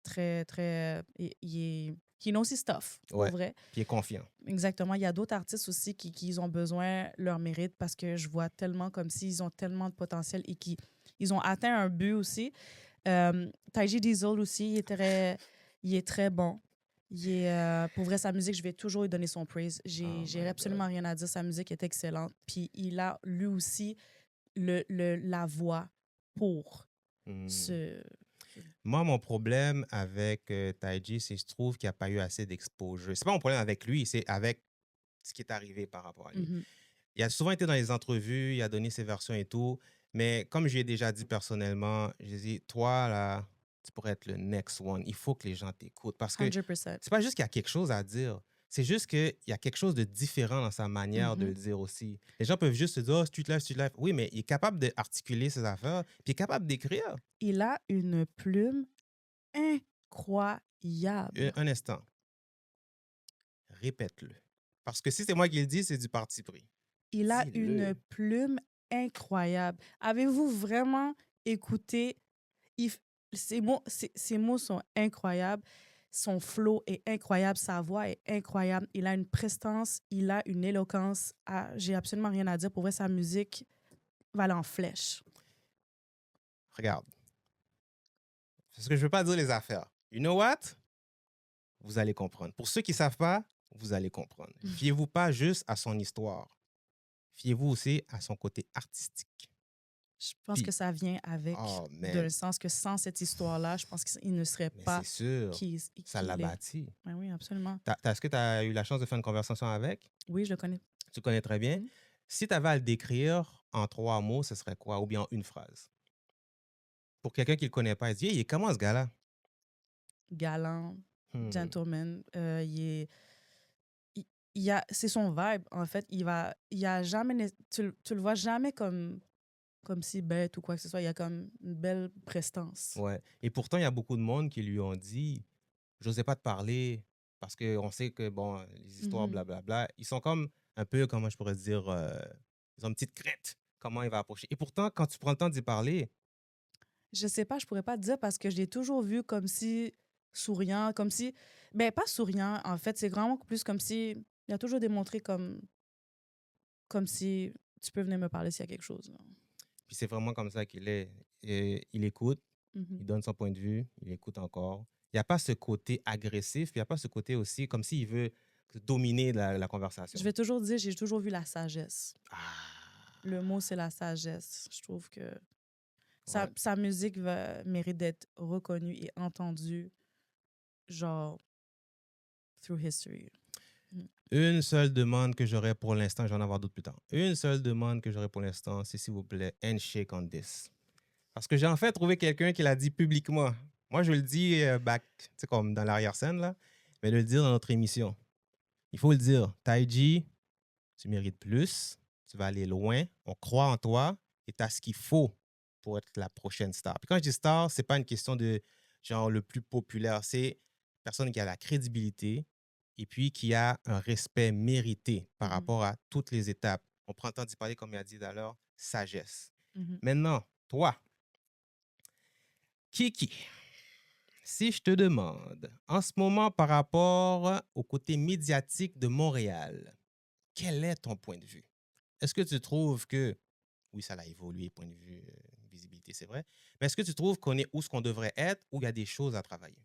très, très. He knows his stuff, pour Ouais. vrai. Puis il est confiant. Exactement. Il y a d'autres artistes aussi qui ont besoin leur mérite parce que je vois tellement comme s'ils ont tellement de potentiel et qu'ils ont atteint un but aussi. Taiji Diesel aussi, il est très bon. Pour vrai, sa musique, je vais toujours lui donner son praise. Oh J'ai my absolument rien à dire. Sa musique est excellente. Puis il a lui aussi la voix pour Hmm. ce. Moi, mon problème avec Taiji, c'est que je trouve qu'il n'y a pas eu assez d'exposure. C'est pas mon problème avec lui, c'est avec ce qui est arrivé par rapport à lui. Mhm. Il a souvent été dans les entrevues, il a donné ses versions et tout, mais comme j'ai déjà dit personnellement, j'ai dit, toi, là, tu pourrais être le next one. Il faut que les gens t'écoutent parce que 100%. c'est pas juste qu'il y a quelque chose à dire. C'est juste qu'il y a quelque chose de différent dans sa manière de Mhm. le dire aussi. Les gens peuvent juste se dire, oh, street life. Oui, mais il est capable d'articuler ses affaires, puis il est capable d'écrire. Il a une plume incroyable. Un instant. Répète-le. Parce que si c'est moi qui le dis, c'est du parti pris. Il a Dis-le. une plume incroyable. Avez-vous vraiment écouté? Ses mots sont incroyables. Son flow est incroyable. Sa voix est incroyable. Il a une prestance. Il a une éloquence. Ah, j'ai absolument rien à dire. Pour vrai, sa musique va aller en flèche. Regarde. Parce que je ne veux pas dire les affaires. You know what? Vous allez comprendre. Pour ceux qui ne savent pas, vous allez comprendre. Fiez-vous pas juste à son histoire. Fiez-vous aussi à son côté artistique. Je pense Puis- que ça vient avec, Oh, man. dans le sens que sans cette histoire-là, je pense qu'il ne serait Mais pas c'est sûr, qui ça il l'a est. bâti. Ben oui, absolument. Est-ce que tu as eu la chance de faire une conversation avec? Oui, je le connais. Tu le connais très bien. Mhm. Si tu avais à le décrire en 3 mots, ce serait quoi? Ou bien en une phrase? Pour quelqu'un qui ne le connaît pas, il se dit, hey, il est comment ce gars-là? Galant, Hmm. gentleman. C'est son vibe, en fait. Il a jamais, tu le vois jamais comme si bête ou quoi que ce soit. Il y a comme une belle prestance. Ouais. Et pourtant, il y a beaucoup de monde qui lui ont dit, j'osais pas te parler parce qu'on sait que, bon, les histoires, Mhm. blablabla, ils sont comme un peu, comment je pourrais dire, ils ont une petite crête. Comment il va approcher. Et pourtant, quand tu prends le temps d'y parler, Je sais pas, je pourrais pas te dire parce que je l'ai toujours vu comme si souriant, comme si... Ben, pas souriant, en fait. C'est vraiment plus comme si... Il a toujours démontré comme si tu peux venir me parler s'il y a quelque chose. Là. puis c'est vraiment comme ça qu'il est. Et il écoute, Mhm. il donne son point de vue, il écoute encore. Il n'y a pas ce côté agressif, puis il n'y a pas ce côté aussi comme s'il veut dominer la conversation. Je vais toujours dire, j'ai toujours vu la sagesse. Ah. Le mot, c'est la sagesse. Je trouve que Ouais. sa musique mérite d'être reconnue et entendue, genre, through history. Une seule demande que j'aurais pour l'instant, je vais en avoir d'autres plus tard. Une seule demande que j'aurais pour l'instant, c'est s'il vous plaît, handshake on this. Parce que j'ai en fait trouvé quelqu'un qui l'a dit publiquement. Moi, je le dis back, tu sais, comme dans l'arrière-scène, là, mais de le dire dans notre émission. Il faut le dire. Taiji, tu mérites plus, tu vas aller loin, on croit en toi et tu as ce qu'il faut pour être la prochaine star. Puis quand je dis star, c'est pas une question de genre le plus populaire, c'est personne qui a la crédibilité et puis qui a un respect mérité par Mhm. rapport à toutes les étapes. On prend le temps d'y parler, comme il a dit tout à l'heure, sagesse. Mhm. Maintenant, toi, Kiki, si je te demande, en ce moment, par rapport au côté médiatique de Montréal, quel est ton point de vue? est-ce que tu trouves que, oui, ça a évolué, point de vue visibilité, c'est vrai, mais est-ce que tu trouves qu'on est où ce qu'on devrait être ou il y a des choses à travailler?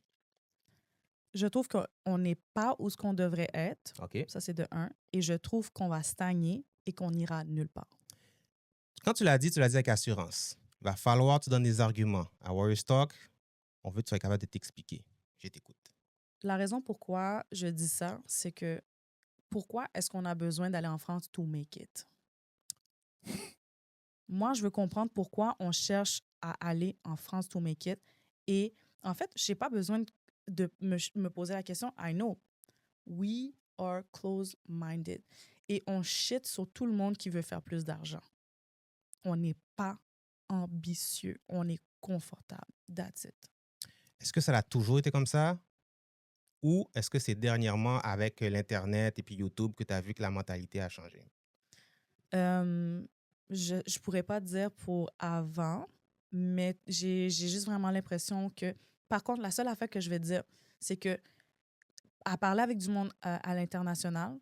Je trouve qu'on n'est pas où ce qu'on devrait être. OK. Ça, c'est de un. Et je trouve qu'on va stagner et qu'on ira nulle part. Quand tu l'as dit avec assurance. Il va falloir que tu donnes des arguments. À Warrior Stock, on veut que tu sois capable de t'expliquer. Je t'écoute. La raison pourquoi je dis ça, c'est que pourquoi est-ce qu'on a besoin d'aller en France to make it? Moi, je veux comprendre pourquoi on cherche à aller en France to make it. Et en fait, je n'ai pas besoin de me poser la question. I know. We are close-minded. Et on shit sur tout le monde qui veut faire plus d'argent. On n'est pas ambitieux. On est confortable. That's it. Est-ce que ça a toujours été comme ça? Ou est-ce que c'est dernièrement avec l'Internet et puis YouTube que tu as vu que la mentalité a changé? Je ne pourrais pas dire pour avant, mais j'ai juste vraiment l'impression que... Par contre, la seule affaire que je vais dire, c'est que à parler avec du monde à l'international,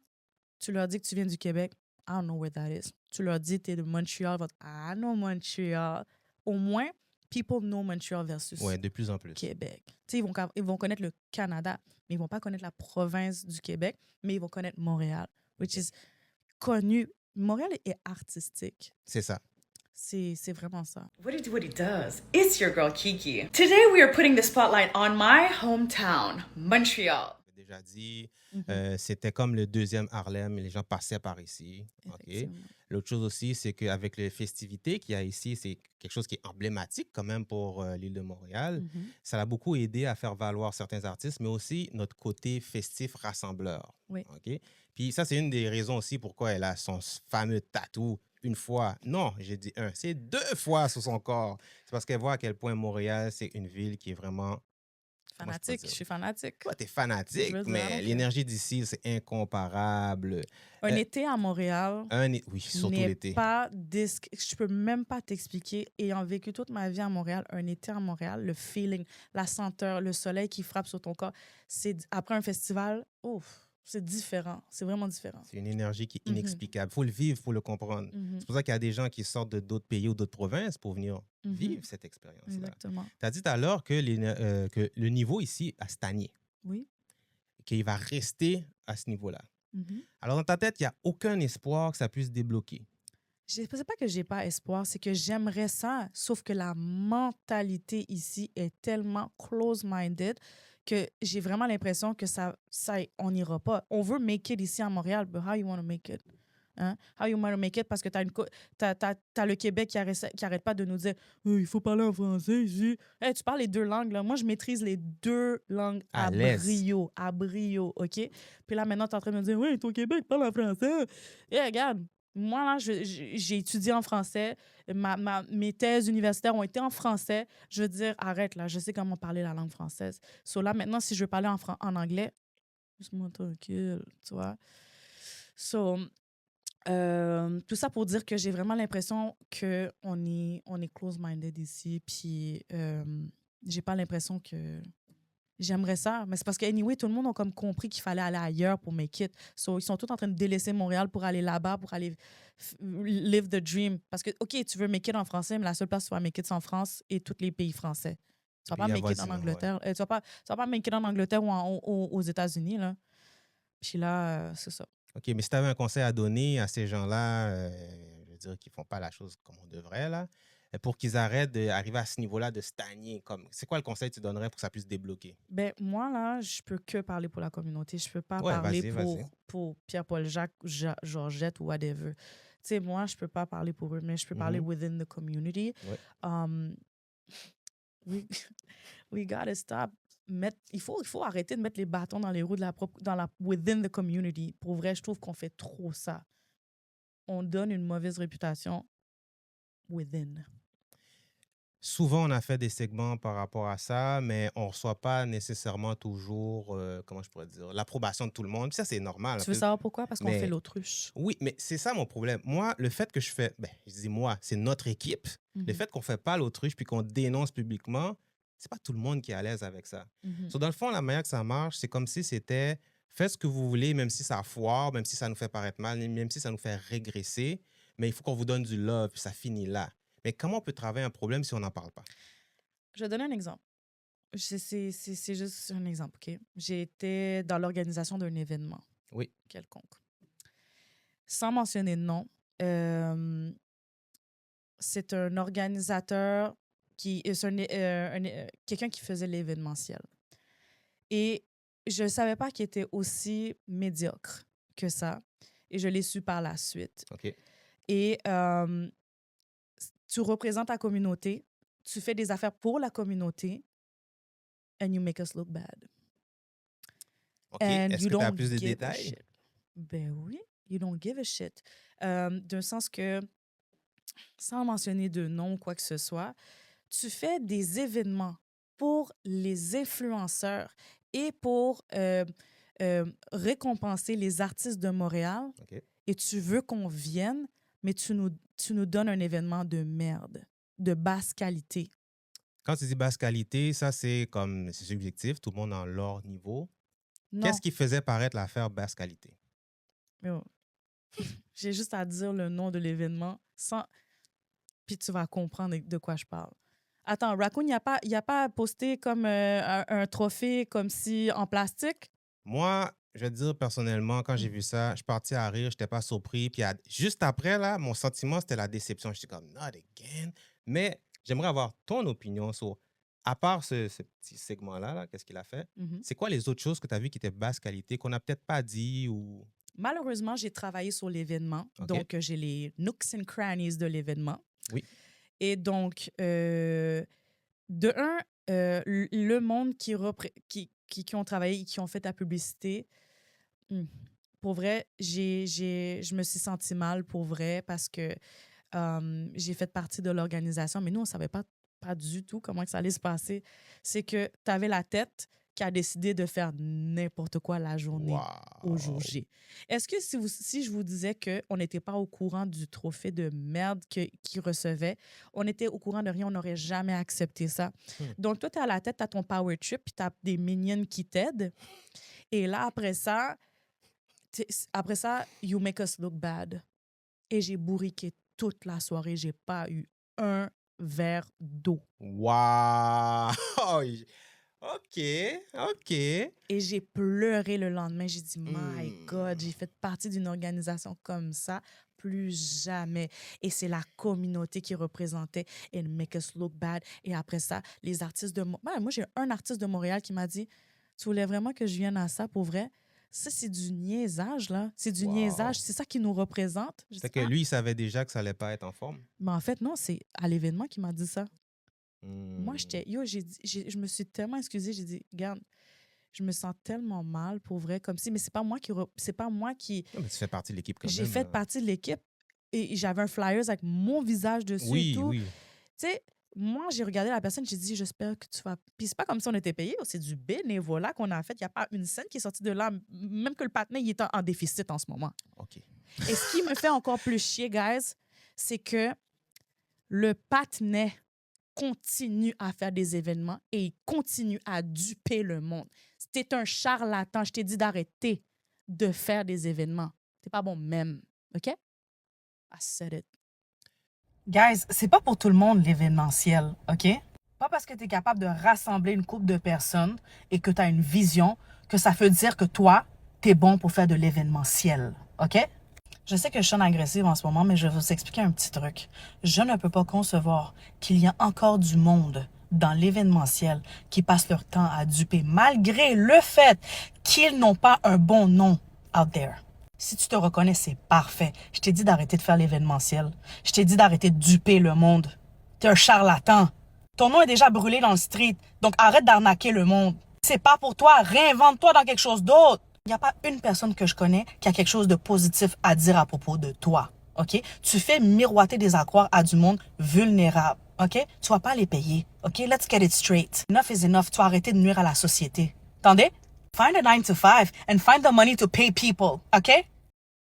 tu leur dis que tu viens du Québec, I don't know where that is. Tu leur dis que tu es de Montréal, I know Montreal. Au moins, people know Montreal versus Oui, de plus en plus. Québec. Tu sais, ils vont connaître le Canada, mais ils ne vont pas connaître la province du Québec, mais ils vont connaître Montréal, which is connu. Montréal est artistique. C'est ça. C'est vraiment ça. What it does. It's your girl Kiki. Today we are putting the spotlight on my hometown, Montreal. J'ai déjà dit, c'était comme le deuxième Harlem, les gens passaient par ici. OK. Effectivement. L'autre chose aussi, c'est qu'avec les festivités qu'il y a ici, c'est quelque chose qui est emblématique quand même pour l'île de Montréal. Mhm. Ça a beaucoup aidé à faire valoir certains artistes, mais aussi notre côté festif rassembleur. Oui. OK? Puis ça, c'est une des raisons aussi pourquoi elle a son fameux tatou une fois. Non, j'ai dit un, c'est 2 fois sur son corps. C'est parce qu'elle voit à quel point Montréal, c'est une ville qui est vraiment... comment je peux Fanatique, dire? je suis fanatique. Toi, t'es fanatique, Je veux dire, mais donc, l'énergie d'ici, c'est incomparable. Un été à Montréal Oui, surtout n'est l'été. pas... Je peux même pas t'expliquer. Ayant vécu toute ma vie à Montréal, un été à Montréal, le feeling, la senteur, le soleil qui frappe sur ton corps, c'est après un festival, ouf, c'est différent. C'est vraiment différent. C'est une énergie qui est Mhm. inexplicable. Il faut le vivre pour le comprendre. Mhm. C'est pour ça qu'il y a des gens qui sortent de d'autres pays ou d'autres provinces pour venir Mhm. vivre cette expérience-là. Exactement. Tu as dit tout à l'heure que le niveau ici a stagné, Oui. qu'il va rester à ce niveau-là. Mhm. Alors, dans ta tête, il n'y a aucun espoir que ça puisse débloquer. C'est pas que j'ai pas espoir, c'est que j'aimerais ça, sauf que la mentalité ici est tellement close-minded que j'ai vraiment l'impression que on n'ira pas. On veut make it ici à Montréal, but how you want to make it? Hein? How you want to make it? Parce que t'as le Québec qui arrête pas de nous dire il faut parler en français ici. Hey, tu parles les 2 langues, là. Moi, je maîtrise les 2 langues À à l'aise. brio, OK? Puis là, maintenant, tu es en train de me dire oui, ton Québec parle en français. Et regarde, moi, là, j'ai étudié en français. Mes thèses universitaires ont été en français. Je veux dire, arrête, là, je sais comment parler la langue française. So là, maintenant, si je veux parler en anglais, laisse-moi tranquille, tu vois. So, tout ça pour dire que j'ai vraiment l'impression qu'on est close-minded ici. Puis, j'ai pas l'impression que... J'aimerais ça, mais c'est parce que, anyway, tout le monde a comme compris qu'il fallait aller ailleurs pour make it. So, ils sont tous en train de délaisser Montréal pour aller là-bas, pour aller live the dream. Parce que, OK, tu veux make it en français, mais la seule place où tu vas make it, c'est en France et tous les pays français. Tu vas pas Pays make it en avoisinants, Angleterre. Tu vas pas make it en Angleterre ou aux États-Unis, là. Puis là, c'est ça. OK, mais si tu avais un conseil à donner à ces gens-là, je veux dire, qui ne font pas la chose comme on devrait, là, pour qu'ils arrêtent d'arriver à ce niveau-là de stagner, c'est quoi le conseil que tu donnerais pour que ça puisse débloquer? Ben, moi, là, je peux que parler pour la communauté. Je peux pas Ouais, parler vas-y. pour Pierre-Paul Jacques, Georgette ou whatever. Tu sais, moi, je peux pas parler pour eux, mais je peux parler within the community. Ouais. We gotta stop. Il faut arrêter de mettre les bâtons dans les roues within the community. Pour vrai, je trouve qu'on fait trop ça. On donne une mauvaise réputation within. Souvent, on a fait des segments par rapport à ça, mais on ne reçoit pas nécessairement toujours, comment je pourrais dire, l'approbation de tout le monde. Puis ça, c'est normal. Tu veux savoir pourquoi? Parce qu'on Mais- fait l'autruche. Oui, mais c'est ça mon problème. Moi, le fait que je fais, je dis moi, c'est notre équipe. Le fait qu'on ne fait pas l'autruche puis qu'on dénonce publiquement, c'est pas tout le monde qui est à l'aise avec ça. Mhm. So, dans le fond, la manière que ça marche, c'est comme si c'était faites ce que vous voulez, même si ça foire, même si ça nous fait paraître mal, même si ça nous fait régresser. mais il faut qu'on vous donne du love, puis ça finit là. Mais comment on peut travailler un problème si on n'en parle pas? Je vais donner un exemple. C'est juste un exemple, OK? J'ai été dans l'organisation d'un événement Oui. quelconque. Sans mentionner de nom, c'est un organisateur quelqu'un qui faisait l'événementiel. Et je ne savais pas qu'il était aussi médiocre que ça. Et je l'ai su par la suite. OK. Et tu représentes ta communauté, tu fais des affaires pour la communauté, and you make us look bad. OK. And Est-ce you que tu as don't plus de give a détails? shit. Ben oui, you don't give a shit. D'un sens que, sans mentionner de nom ou quoi que ce soit, tu fais des événements pour les influenceurs et pour récompenser les artistes de Montréal. OK. Et tu veux qu'on vienne, mais tu nous donnes un événement de merde, de basse qualité. Quand tu dis basse qualité, ça, c'est subjectif. Tout le monde a leur niveau. Non. Qu'est-ce qui faisait paraître l'affaire basse qualité? Oh. J'ai juste à dire le nom de l'événement sans... Puis tu vas comprendre de quoi je parle. Attends, Raccoon, il n'y a pas posté comme un trophée comme si en plastique? Moi, je vais te dire personnellement, quand j'ai vu ça, je suis parti à rire, je n'étais pas surpris. Puis juste après, là, mon sentiment, c'était la déception. J'étais comme, not again. Mais j'aimerais avoir ton opinion sur, à part ce petit segment-là, là, qu'est-ce qu'il a fait? C'est quoi les autres choses que tu as vues qui étaient basse qualité, qu'on n'a peut-être pas dit ou... Malheureusement, j'ai travaillé sur l'événement. OK. Donc, j'ai les nooks and crannies de l'événement. Oui. Et donc, de un, le monde qui ont travaillé et qui ont fait la publicité, pour vrai, je me suis sentie mal pour vrai parce que j'ai fait partie de l'organisation, mais nous, on ne savait pas du tout comment que ça allait se passer. C'est que tu avais la tête qui a décidé de faire n'importe quoi la journée au jour J. Est-ce que si je vous disais qu'on n'était pas au courant du trophée de merde qu'ils recevaient, on était au courant de rien, on n'aurait jamais accepté ça. Donc, toi, tu es à la tête, tu as ton power trip, puis tu as des minions qui t'aident. Et là, après ça, you make us look bad. Et j'ai bourriqué toute la soirée. J'ai pas eu un verre d'eau. Wow! OK. Et j'ai pleuré le lendemain. J'ai dit, my God, j'ai fait partie d'une organisation comme ça. Plus jamais. Et c'est la communauté qui représentait and make us look bad. Et après ça, les artistes de Montréal. Moi, j'ai un artiste de Montréal qui m'a dit, tu voulais vraiment que je vienne à ça pour vrai? Ça, c'est du niaisage, là. C'est du niaisage. C'est ça qui nous représente. C'est que lui, il savait déjà que ça allait pas être en forme. Mais en fait, non, c'est à l'événement qu'il m'a dit ça. Moi, je me suis tellement excusée. J'ai dit, regarde, je me sens tellement mal pour vrai, comme si, mais c'est pas moi qui. Non, mais tu fais partie de l'équipe quand même. J'ai fait partie de l'équipe et j'avais un flyers avec mon visage dessus et tout. Oui. Tu sais, moi, j'ai regardé la personne, j'ai dit, j'espère que tu vas. Puis c'est pas comme si on était payé, c'est du bénévolat qu'on a fait. Il n'y a pas une scène qui est sortie de là, même que le partenaire, il est en déficit en ce moment. OK. Et ce qui me fait encore plus chier, guys, c'est que le partenaire continue à faire des événements et il continue à duper le monde. C'était un charlatan. Je t'ai dit d'arrêter de faire des événements. C'est pas bon même. OK? I said it. Guys, c'est pas pour tout le monde l'événementiel, OK? Pas parce que tu es capable de rassembler une couple de personnes et que tu as une vision que ça veut dire que toi, tu es bon pour faire de l'événementiel, OK? Je sais que je sonne agressive en ce moment, mais je vais vous expliquer un petit truc. Je ne peux pas concevoir qu'il y a encore du monde dans l'événementiel qui passe leur temps à duper malgré le fait qu'ils n'ont pas un bon nom out there. Si tu te reconnais, c'est parfait. Je t'ai dit d'arrêter de faire l'événementiel. Je t'ai dit d'arrêter de duper le monde. T'es un charlatan. Ton nom est déjà brûlé dans le street, donc arrête d'arnaquer le monde. C'est pas pour toi, réinvente-toi dans quelque chose d'autre. Il n'y a pas une personne que je connais qui a quelque chose de positif à dire à propos de toi, OK? Tu fais miroiter des accroires à du monde vulnérable, OK? Tu vas pas les payer, OK? Let's get it straight. Enough is enough. Tu vas arrêter de nuire à la société. Attendez? Find a 9 to 5 and find the money to pay people, OK?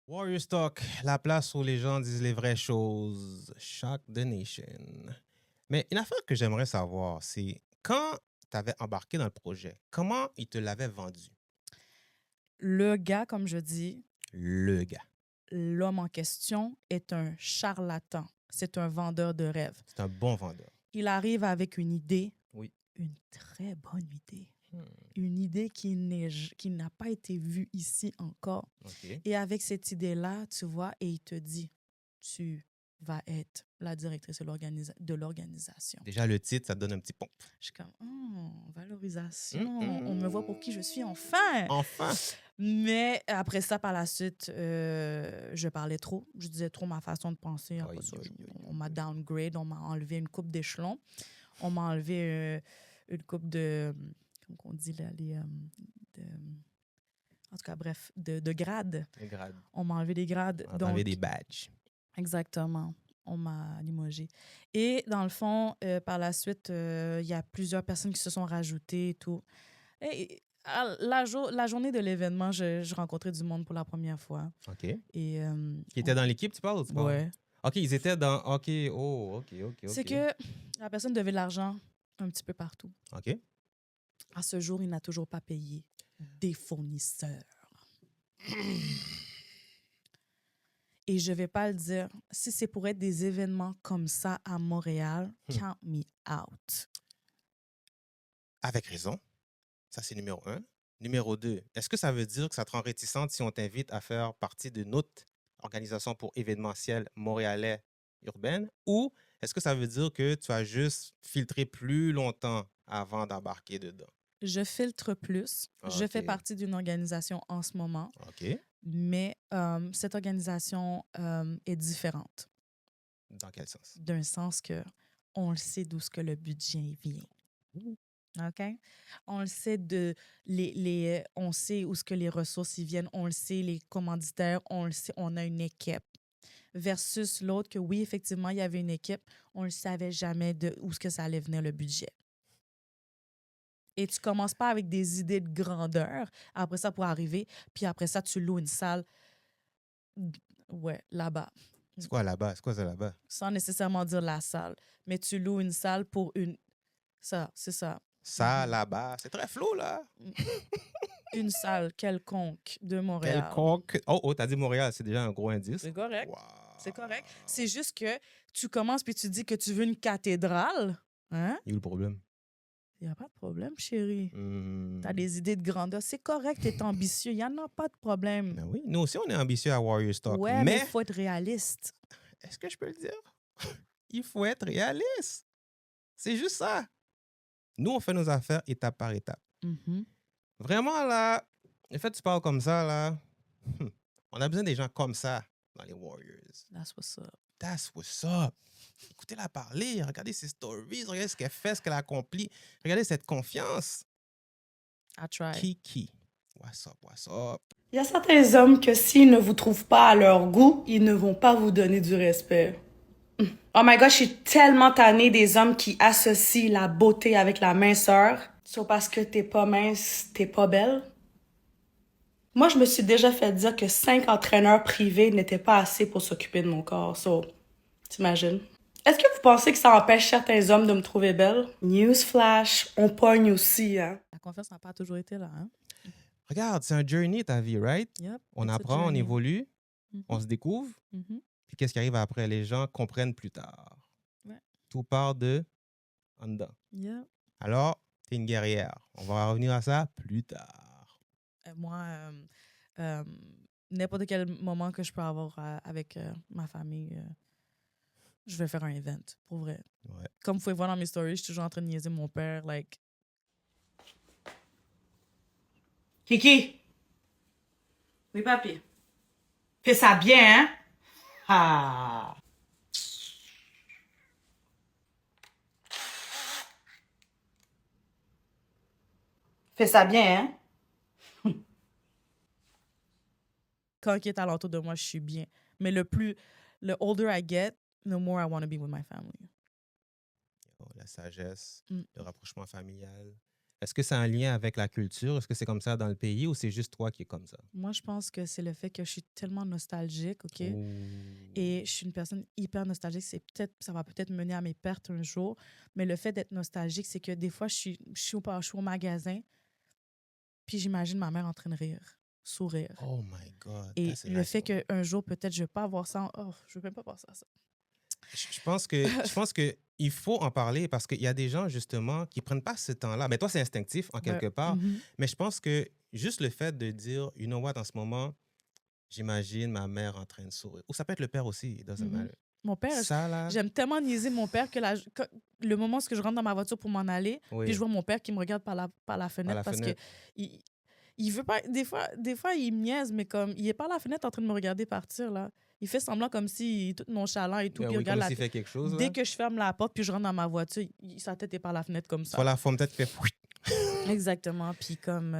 Warriors Talk, la place où les gens disent les vraies choses. Shock the nation. Mais une affaire que j'aimerais savoir, c'est quand tu avais embarqué dans le projet, comment ils te l'avaient vendu? Le gars, comme je dis, Le gars. l'homme en question est un charlatan. C'est un vendeur de rêves. C'est un bon vendeur. Il arrive avec une idée, Oui. une très bonne idée. Une idée qui n'a pas été vue ici encore. OK. Et avec cette idée-là, tu vois, et il te dit, tu vas être la directrice de l'organisation. Déjà, le titre, ça te donne un petit pompe. Je suis comme, valorisation, on me voit pour qui je suis, enfin! Enfin! Mais après ça, par la suite, je parlais trop. Je disais trop ma façon de penser. Après ça, on m'a downgrade, on m'a enlevé une coupe d'échelons. On m'a enlevé une coupe de... Comment on dit là? En tout cas, bref, de grades. Les grades. On m'a enlevé des grades. On a enlevé des badges. Exactement. On m'a limogé. Et dans le fond, par la suite, il y a plusieurs personnes qui se sont rajoutées et tout. Et la journée de l'événement, je rencontrais du monde pour la première fois. OK. Et, Qui étaient dans l'équipe, tu parles? Ou tu parles? ouais. OK, ils étaient dans... OK, OK. C'est que la personne devait de l'argent un petit peu partout. OK. À ce jour, il n'a toujours pas payé des fournisseurs. Et je ne vais pas le dire. Si c'est pour être des événements comme ça à Montréal, count me out. Avec raison. Ça, c'est numéro 1. Numéro 2, est-ce que ça veut dire que ça te rend réticente si on t'invite à faire partie de notre organisation pour événementiel montréalais urbaine? Ou est-ce que ça veut dire que tu as juste filtré plus longtemps avant d'embarquer dedans? Je filtre plus. Je fais OK. partie d'une organisation en ce moment, OK. mais cette organisation est différente. Dans quel sens? D'un sens que on le sait d'où ce que le budget vient. OK? On le sait on sait où ce que les ressources y viennent, on le sait, les commanditaires, on le sait, on a une équipe. Versus l'autre que oui, effectivement, il y avait une équipe, on ne savait jamais de où ce que ça allait venir le budget. Et tu commences pas avec des idées de grandeur, après ça pour arriver, puis après ça, tu loues une salle, ouais, là-bas. C'est quoi là-bas? C'est quoi ça là-bas? Sans nécessairement dire la salle, mais tu loues une salle pour une... Ça, c'est ça. Ça, là-bas, c'est très flou, là. Une salle quelconque de Montréal. Quelconque. Oh, t'as dit Montréal, c'est déjà un gros indice. C'est correct. Wow. C'est correct. C'est juste que tu commences puis tu dis que tu veux une cathédrale. Hein? Il y a eu le problème. Il n'y a pas de problème, chérie. Hmm. Tu as des idées de grandeur. C'est correct, tu es ambitieux. Il n'y en a pas de problème. Ben oui, nous aussi, on est ambitieux à Warrior Stock. Ouais, mais mais il faut être réaliste. est-ce que je peux le dire? Il faut être réaliste. C'est juste ça. Nous, on fait nos affaires étape par étape. Mhm. Vraiment, là, le fait que tu parles comme ça, là, on a besoin des gens comme ça dans les Warriors. That's what's up. That's what's up. Écoutez-la parler, regardez ses stories, regardez ce qu'elle fait, ce qu'elle accomplit. Regardez cette confiance. I try. Kiki. What's up, what's up? Il y a certains hommes que s'ils ne vous trouvent pas à leur goût, ils ne vont pas vous donner du respect. Oh my god, je suis tellement tannée des hommes qui associent la beauté avec la minceur. So parce que t'es pas mince, t'es pas belle. Moi, je me suis déjà fait dire que 5 entraîneurs privés n'étaient pas assez pour s'occuper de mon corps. So, t'imagines? Est-ce que vous pensez que ça empêche certains hommes de me trouver belle? Newsflash, on pogne aussi, hein? La confiance n'a pas toujours été là. Hein? Regarde, c'est un journey, ta vie, right? Yep, On it's a apprend, on journey. évolue, Mhm. on se découvre. Mhm. Puis qu'est-ce qui arrive après? Les gens comprennent plus tard. Ouais. Tout part de en dedans. Yep. Alors, t'es une guerrière. On va revenir à ça plus tard. Moi, n'importe quel moment que je peux avoir avec ma famille, je vais faire un event, pour vrai. Ouais. Comme vous pouvez voir dans mes stories, je suis toujours en train de niaiser mon père. Like, Kiki! Oui, papi? Fais ça bien, hein? Ah! Fais ça bien, hein? quand il est alentour de moi, je suis bien. Mais le older I get, the more I want to be with my family. Oh, la sagesse, Mm. le rapprochement familial. Est-ce que c'est un lien avec la culture? Est-ce que c'est comme ça dans le pays ou c'est juste toi qui es comme ça? Moi, je pense que c'est le fait que je suis tellement nostalgique, OK? Ouh. Et je suis une personne hyper nostalgique. Ça va peut-être mener à mes pertes un jour. Mais le fait d'être nostalgique, c'est que des fois, je suis au magasin, puis j'imagine ma mère en train de rire. sourire. Oh my God. Et that's a le nice fait one. qu'un jour, peut-être, je ne vais pas avoir ça. Je ne veux même pas penser à ça. Je pense que il faut en parler parce qu'il y a des gens, justement, qui prennent pas ce temps-là. Mais toi, c'est instinctif, en quelque part. Mhm. Mais je pense que juste le fait de dire, you know what, en ce moment, j'imagine ma mère en train de sourire. Ou ça peut être le père aussi, it doesn't Mhm. matter. Mon père, Ça, là, j'aime tellement niaiser mon père que le moment où je rentre dans ma voiture pour m'en aller, oui, puis je vois mon père qui me regarde par la fenêtre la parce fenêtre. que il veut pas. Des fois, il me niaise, mais comme il est par la fenêtre en train de me regarder partir, là. Il fait semblant comme s'il est tout nonchalant et tout, Ben puis il oui, regarde comme la s'il fait quelque chose. Dès Là. que je ferme la porte puis je rentre dans ma voiture, sa tête est par la fenêtre comme ça. Soit la forme peut-être qui fait... Exactement. Puis comme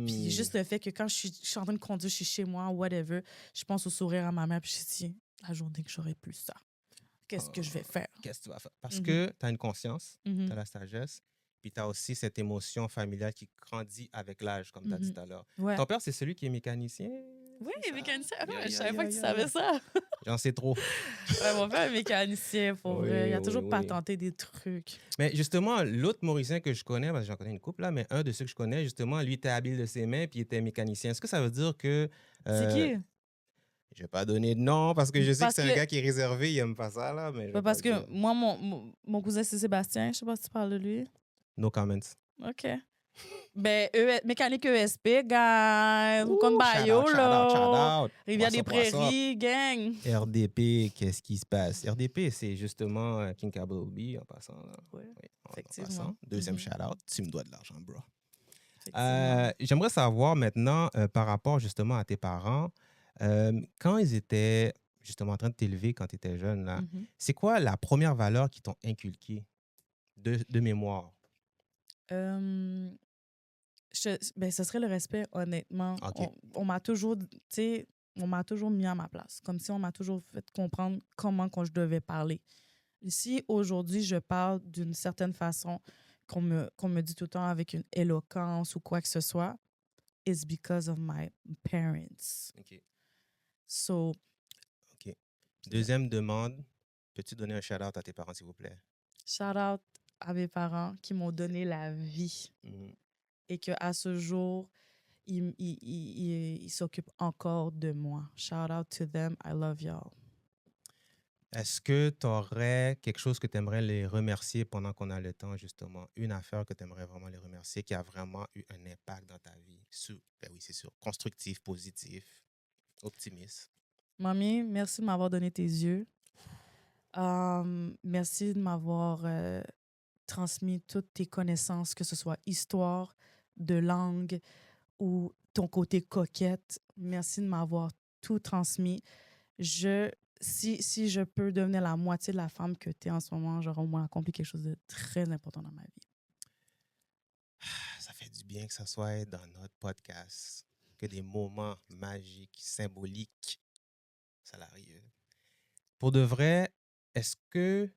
puis Hmm. juste le fait que quand je suis en train de conduire, je suis chez moi, whatever, je pense au sourire à ma mère puis je me dis, la journée que j'aurai plus ça, qu'est-ce que je vais faire? Qu'est-ce que tu vas faire? Parce Mhm. que tu as une conscience, Mhm. tu as la sagesse, puis tu as aussi cette émotion familiale qui grandit avec l'âge, comme tu as dit Mhm. tout à l'heure. Ouais. Ton père, c'est celui qui est mécanicien? Oui, c'est ça? mécanicien. Ya, Je ya, savais ya, pas que tu ya, savais ya. ça. J'en sais trop. Ouais, mon père est mécanicien, pour Oui, vrai. Il a oui, toujours oui. patenté des trucs. Mais justement, l'autre Mauricien que je connais, parce que j'en connais une couple là, mais un de ceux que je connais, justement, lui était habile de ses mains puis il était mécanicien. Est-ce que ça veut dire que. C'est qui? Je vais pas donner de nom parce que je sais Parce que c'est un que- gars qui est réservé, il aime pas ça là, mais je vais Ouais, parce pas le que dire. moi, mon cousin, c'est Sébastien. Je sais pas si tu parles de lui. No comments. OK. Ben, mécanique ESP, gang. Vous compte Ouh, Bayo, shout out, là. shout out. Rivière des What's up, what's up? Prairies, gang. RDP, qu'est-ce qui se passe? RDP, c'est justement King Cable B en passant. Là. Ouais, Oui, effectivement. en passant. Deuxième Mhm. shout-out, tu me dois de l'argent, bro. Effectivement. J'aimerais savoir maintenant, par rapport justement à tes parents, quand ils étaient justement en train de t'élever quand tu étais jeune, là, Mhm. c'est quoi la première valeur qu'ils t'ont inculquée de mémoire? Ben, ce serait le respect, honnêtement. OK. On m'a toujours, tu sais, on m'a toujours mis à ma place. Comme si on m'a toujours fait comprendre comment je devais parler. Si aujourd'hui, je parle d'une certaine façon, qu'on me dit tout le temps avec une éloquence ou quoi que ce soit, it's because of my parents. OK. So, OK. Deuxième demande, peux-tu donner un shout-out à tes parents, s'il vous plaît? shout out à mes parents qui m'ont donné la vie Mhm. et qu'à ce jour, ils s'occupent encore de moi. Shout out to them. I love y'all. Est-ce que tu aurais quelque chose que tu aimerais les remercier pendant qu'on a le temps, justement? Une affaire que tu aimerais vraiment les remercier qui a vraiment eu un impact dans ta vie? Ben oui, c'est sûr. Constructif, positif, optimiste. Mamie, merci de m'avoir donné tes yeux. Merci de m'avoir transmis toutes tes connaissances, que ce soit histoire, de langue ou ton côté coquette. Merci de m'avoir tout transmis. Si je peux devenir la moitié de la femme que tu es en ce moment, j'aurai au moins accompli quelque chose de très important dans ma vie. Ça fait du bien que ça soit dans notre podcast, que des moments magiques, symboliques, ça l'arrive. Pour de vrai, est-ce que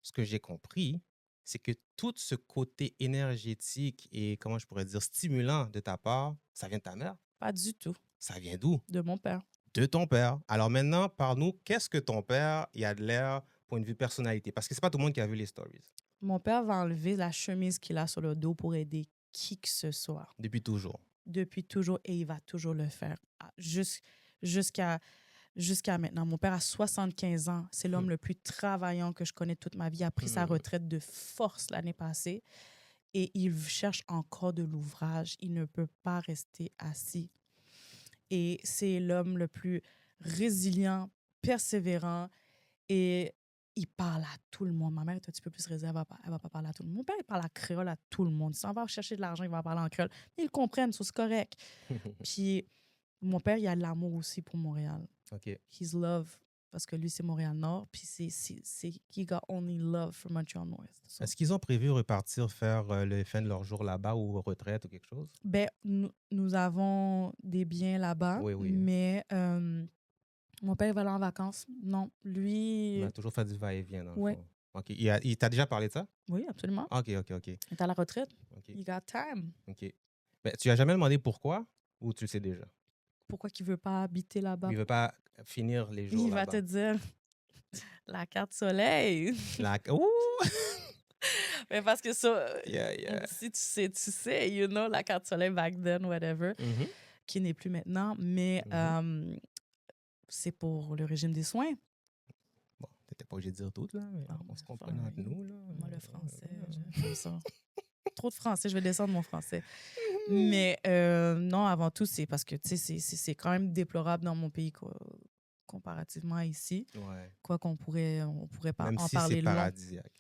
ce que j'ai compris, c'est que tout ce côté énergétique et, comment je pourrais dire, stimulant de ta part, ça vient de ta mère? Pas du tout. Ça vient d'où? De mon père. De ton père. Alors maintenant, parle-nous, qu'est-ce que ton père, il a de l'air, point de vue personnalité? Parce que c'est pas tout le monde qui a vu les stories. Mon père va enlever la chemise qu'il a sur le dos pour aider qui que ce soit. Depuis toujours. Depuis toujours, et il va toujours le faire. Jusqu'à maintenant. Mon père a 75 ans. C'est l'homme le plus travaillant que je connais toute ma vie. Il a pris sa retraite de force l'année passée et il cherche encore de l'ouvrage. Il ne peut pas rester assis. Et c'est l'homme le plus résilient, persévérant et il parle à tout le monde. Ma mère est un petit peu plus réservée, elle va pas parler à tout le monde. Mon père, il parle à créole à tout le monde. Si on va chercher de l'argent, il va parler en créole. Mais ils comprennent, ça, c'est correct. Puis mon père, il a de l'amour aussi pour Montréal. OK. He's love, parce que lui, c'est Montréal-Nord. Puis he got only love for Montreal North. So, Est-ce qu'ils ont prévu repartir faire le fin de leur jour là-bas ou retraite ou quelque chose? ben, nous avons des biens là-bas, Oui, oui. mais mon père va aller en vacances. Non, lui... Il a toujours fait du va-et-vient, dans le Ouais. fond. OK. Il t'a déjà parlé de ça? Oui, absolument. OK. Il est à la retraite. OK. Il got time. OK. Ben, tu n'as jamais demandé pourquoi ou tu le sais déjà? Pourquoi qu'il veut pas habiter là-bas? Il ne veut pas finir les jours Il va là-bas. te dire la carte soleil. Ouh! Mais parce que ça, Yeah. si tu sais, you know, la carte soleil back then, whatever. Mhm. qui n'est plus maintenant, mais c'est pour le régime des soins. Bon, t'étais pas obligé de dire tout, là, mais Ah, on se comprend fine. entre nous, là. Moi, le français, j'aime ça. Trop de français, je vais descendre mon français. Mais non, avant tout, c'est parce que, tu sais, c'est quand même déplorable dans mon pays comparativement à ici. Ouais. Quoi qu'on pourrait, Même en si parler c'est long. paradisiaque.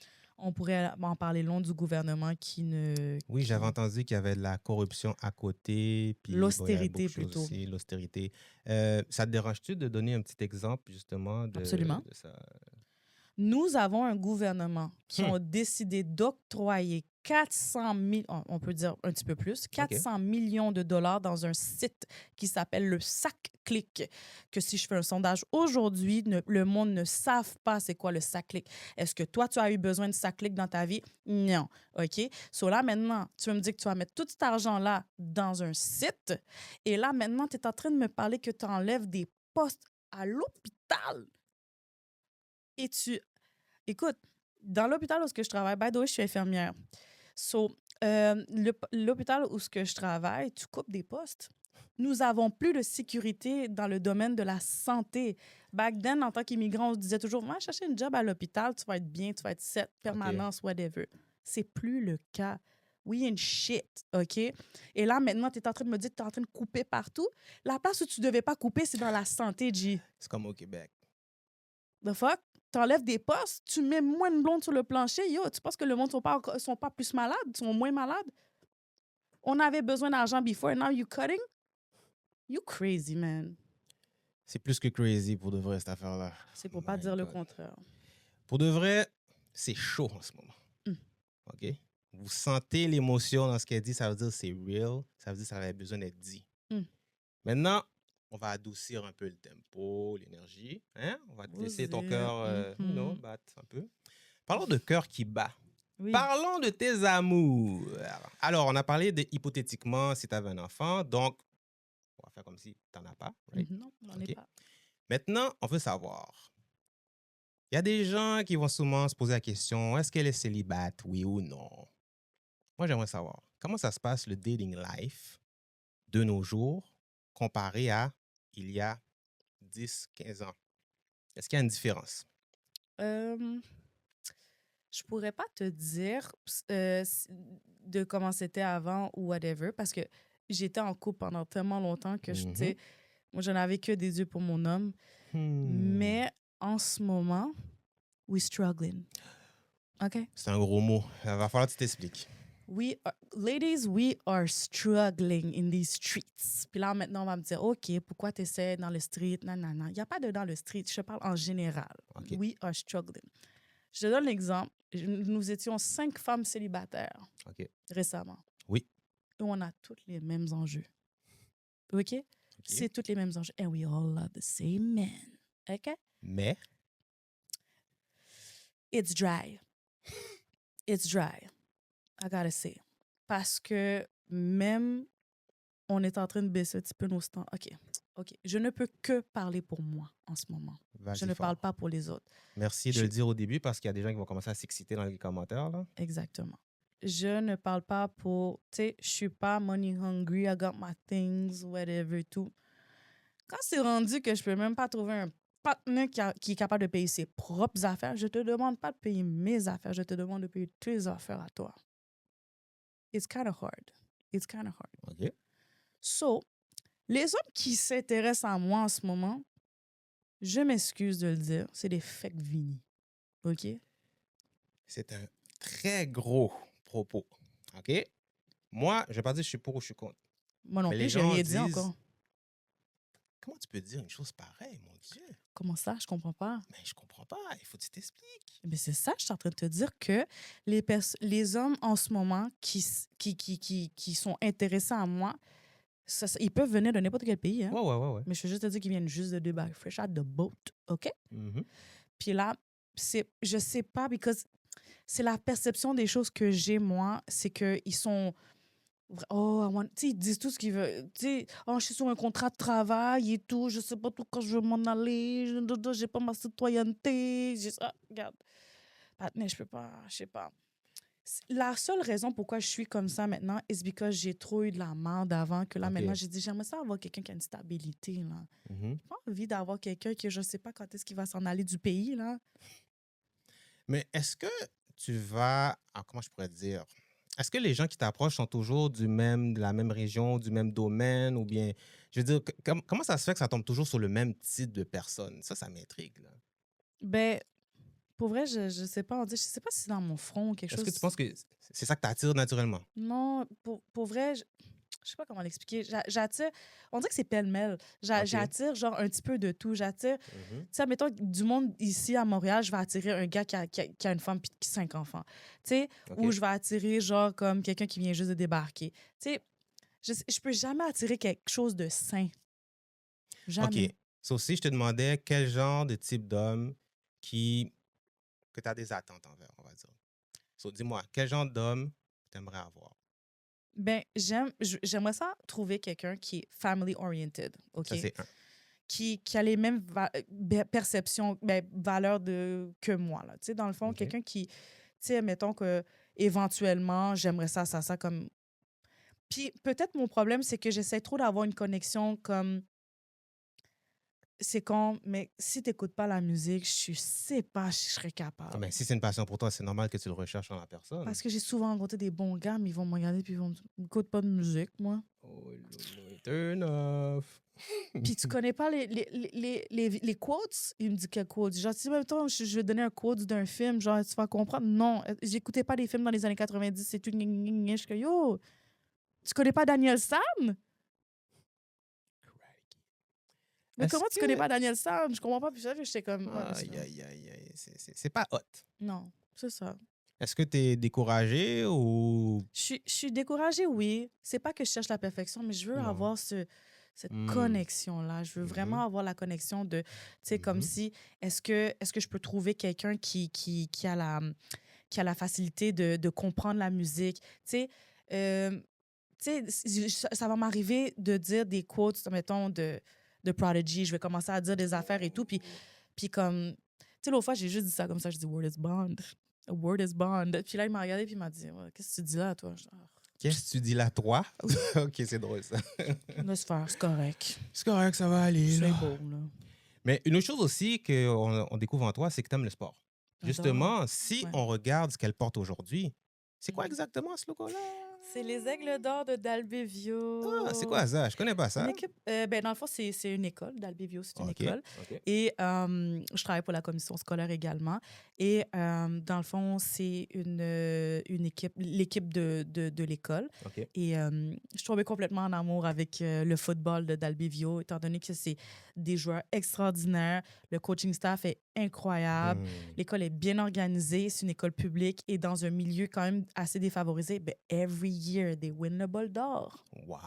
On pourrait en parler long du gouvernement qui ne... Oui, j'avais entendu qu'il y avait de la corruption à côté. Puis, bon, il y avait L'austérité, beaucoup de choses plutôt. aussi, l'austérité. Ça te dérange-tu de donner un petit exemple, justement, Absolument. de ça? Nous avons un gouvernement qui ont décidé d'octroyer 400 000, on peut dire un petit peu plus, 400 millions de dollars dans un site qui s'appelle le SACClick. Que si je fais un sondage aujourd'hui, le monde ne savent pas c'est quoi le SACClick. Est-ce que toi, tu as eu besoin de SACClick dans ta vie? Non. OK? So là, maintenant, tu vas me dire que tu vas mettre tout cet argent-là dans un site. Et là, maintenant, tu es en train de me parler que tu enlèves des postes à l'hôpital. Et écoute, dans l'hôpital où je travaille, by the way, je suis infirmière. So, l'hôpital où je travaille, tu coupes des postes. Nous n'avons plus de sécurité dans le domaine de la santé. Back then, en tant qu'immigrant, on se disait toujours, va chercher une job à l'hôpital, tu vas être bien, tu vas être set, permanence, whatever. C'est plus le cas. We in shit, OK? Et là, maintenant, tu es en train de me dire que tu es en train de couper partout. La place où tu ne devais pas couper, c'est dans la santé, G. C'est comme au Québec. The fuck? T'enlèves des postes, tu mets moins de blondes sur le plancher. Yo, tu penses que le monde sont pas plus malades, sont moins malades? On avait besoin d'argent before, and now you cutting? You crazy, man. C'est plus que crazy pour de vrai, cette affaire-là. C'est pour Oh pas my dire le God. contraire. Pour de vrai, c'est chaud en ce moment. OK? Vous sentez l'émotion dans ce qu'elle dit, ça veut dire que c'est real, ça veut dire que ça avait besoin d'être dit. Maintenant, on va adoucir un peu le tempo, l'énergie. Hein? On va te laisser ton cœur battre un peu. Parlons de cœur qui bat. Oui. Parlons de tes amours. Alors, on a parlé de hypothétiquement si tu avais un enfant, donc on va faire comme si tu n'en as pas. Right? Non, j'en ai OK. pas. Maintenant, on veut savoir. Il y a des gens qui vont souvent se poser la question, est-ce qu'elle est célibate, oui ou non? Moi, j'aimerais savoir, comment ça se passe le dating life de nos jours comparé à il y a 10, 15 ans? Est-ce qu'il y a une différence? Je pourrais pas te dire de comment c'était avant ou whatever, parce que j'étais en couple pendant tellement longtemps que tu sais, moi, je n'avais que des yeux pour mon homme. Mais en ce moment, we struggling. OK? C'est un gros mot. Il va falloir que tu t'expliques. Ladies, we are struggling in these streets. Puis là, maintenant, on va me dire, OK, pourquoi tu essaies dans le street? Non, non, non. Il n'y a pas de dans le street. Je parle en général. OK. We are struggling. Je te donne l'exemple. Nous étions 5 femmes célibataires OK. récemment. Oui. Et on a tous les mêmes enjeux. OK? C'est tous les mêmes enjeux. And we all love the same men. OK? Mais, It's dry. It's dry. I gotta say. Parce que même on est en train de baisser un petit peu nos standards. OK. Je ne peux que parler pour moi en ce moment. vas-y Je ne fort. parle pas pour les autres. Merci de le dire au début parce qu'il y a des gens qui vont commencer à s'exciter dans les commentaires. Là. Exactement. Je ne parle pas pour... Tu sais, je suis pas money hungry, I got my things, whatever, tout. Quand c'est rendu que je peux même pas trouver un partenaire qui est capable de payer ses propres affaires, je te demande pas de payer mes affaires, je te demande de payer tes affaires à toi. It's kind of hard. It's kind of hard. OK. So, les hommes qui s'intéressent à moi en ce moment, je m'excuse de le dire, c'est des fake Vini. OK? C'est un très gros propos. OK? Moi, je ne vais pas dire je suis pour ou je suis contre. Moi non Mais les plus, j'ai gens rien dit disent- encore. Comment tu peux dire une chose pareille, mon Dieu? Comment ça? Je comprends pas. Mais je comprends pas. Il faut que tu t'expliques. Mais c'est ça, je suis en train de te dire que les hommes en ce moment qui sont intéressés à moi, ils peuvent venir de n'importe quel pays. Hein? Ouais. Mais je veux juste te dire qu'ils viennent juste de Dubai, fresh out the boat, OK? Mhm. Puis là, je sais pas, because c'est la perception des choses que j'ai, moi, c'est qu'ils sont... tu sais, ils disent tout ce qu'ils veulent. Tu sais, je suis sur un contrat de travail et tout, je sais pas tout quand je veux m'en aller, j'ai pas ma citoyenneté. Regarde. Patnais, je peux pas, je sais pas. La seule raison pourquoi je suis comme ça maintenant, c'est parce que j'ai trop eu de la merde avant, que là, Ok. maintenant, j'ai dit, j'aimerais ça avoir quelqu'un qui a une stabilité, là. Mhm. J'ai pas envie d'avoir quelqu'un que je sais pas quand est-ce qu'il va s'en aller du pays, là. Mais est-ce que tu vas... comment je pourrais te dire? Est-ce que les gens qui t'approchent sont toujours de la même région, du même domaine, ou bien... Je veux dire, comment ça se fait que ça tombe toujours sur le même type de personne? Ça m'intrigue, là. Ben, pour vrai, je sais pas, je sais pas si c'est dans mon front ou quelque Est-ce chose. que tu penses que c'est ça que t'attires naturellement? Non, pour vrai, je sais pas comment l'expliquer. J'attire, on dirait que c'est pêle-mêle. Ok. J'attire genre un petit peu de tout. J'attire, Mhm. tu sais, mettons, du monde ici à Montréal, je vais attirer un gars qui a une femme puis 5 enfants. Tu sais, Ok. ou je vais attirer genre comme quelqu'un qui vient juste de débarquer. Tu sais, je peux jamais attirer quelque chose de sain. Jamais. OK. So, si je te demandais quel genre de type d'homme que tu as des attentes envers, on va dire. So, dis-moi, quel genre d'homme tu aimerais avoir? Ben, j'aimerais ça trouver quelqu'un qui est family oriented, OK? Ça, c'est un. Qui a les mêmes perceptions, valeurs que moi, là. Tu sais, dans le fond, OK. quelqu'un qui, tu sais, mettons que éventuellement, j'aimerais ça comme... Puis peut-être mon problème, c'est que j'essaie trop d'avoir une connexion comme... C'est con, mais si t'écoutes pas la musique, je sais pas si je serais capable. Mais si c'est une passion pour toi, c'est normal que tu le recherches dans la personne. Parce que j'ai souvent rencontré des bons gars, mais ils vont me regarder puis ils vont me dire, écoute pas de musique, moi. Oh, Lolo, turn off. Puis tu connais pas les quotes? Il me dit quel quote? Genre, si même temps, je vais donner un quote d'un film, genre, tu vas comprendre. Non, j'écoutais pas des films dans les années 90, c'est tout. Je suis comme, yo, tu connais pas Daniel Sam? Mais Est-ce comment tu que- connais pas Daniel Sam? Je comprends pas. Puis ça, j'étais comme, ouais, mais c'est Aïe, pas- aïe, aïe, aïe. C'est pas hot. non, c'est ça. Est-ce que tu es découragé ou... Je suis découragée, oui. C'est pas que je cherche la perfection, mais je veux Non. avoir cette Hmm. connexion-là. Je veux vraiment avoir la connexion de, tu sais, comme Mhm. si, est-ce que je peux trouver quelqu'un qui a la facilité de comprendre la musique? Tu sais, ça va m'arriver de dire des quotes, mettons, de Prodigy. Je vais commencer à dire des affaires et tout. Puis comme, tu sais, l'autre fois, j'ai juste dit ça comme ça. Je dis, word is bond. A word is bond. Puis là, il m'a regardé puis il m'a dit, ouais, qu'est-ce que tu dis là, toi? Je dis, Qu'est-ce que tu dis là, toi? OK, c'est drôle, ça. laisse faire, c'est correct. C'est correct, ça va aller. C'est là. beau, là. Mais une autre chose aussi qu'on découvre en toi, c'est que tu aimes le sport. J'adore. Justement, si Ouais. on regarde ce qu'elle porte aujourd'hui, c'est quoi Mhm. exactement ce logo-là? C'est les Aigles d'or de Dalbevio. Ah, c'est quoi ça? Je connais pas Une ça. équipe, dans le fond, c'est une école. Dalbevio, c'est une OK, école. OK. Et je travaille pour la commission scolaire également. Et dans le fond, c'est une équipe, l'équipe de l'école. OK. Et je suis tombée complètement en amour avec le football de Dalbevio, étant donné que c'est des joueurs extraordinaires. Le coaching staff est incroyable. Hmm. L'école est bien organisée. C'est une école publique et dans un milieu quand même assez défavorisé. Ben, every year, they win le bol d'or. Wow.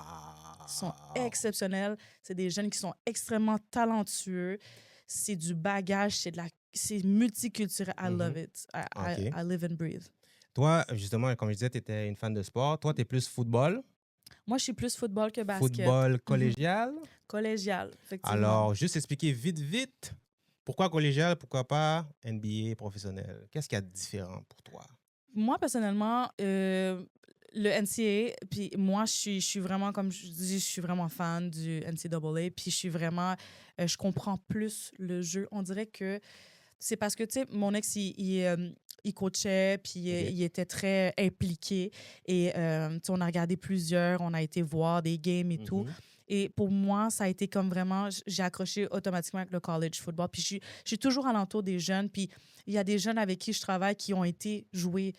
Ils sont exceptionnels. C'est des jeunes qui sont extrêmement talentueux. C'est du bagage, c'est multiculturel. I love it. OK. I live and breathe. Toi, justement, comme je disais, tu étais une fan de sport. Toi, tu es plus football. Moi, je suis plus football que basket. Football collégial. Collégial, effectivement. Alors, juste expliquer vite, pourquoi collégial, pourquoi pas NBA professionnel? Qu'est-ce qu'il y a de différent pour toi? Moi, personnellement, le NCAA, puis moi, je suis vraiment, comme je dis, je suis vraiment fan du NCAA, puis je suis vraiment, je comprends plus le jeu. On dirait que c'est parce que, tu sais, mon ex, il coachait, puis Ok. il était très impliqué. Et, tu sais, on a regardé plusieurs, on a été voir des games et tout. Mhm. Et pour moi, ça a été comme vraiment, j'ai accroché automatiquement avec le college football. Puis je suis toujours alentour des jeunes. Puis il y a des jeunes avec qui je travaille qui ont été joués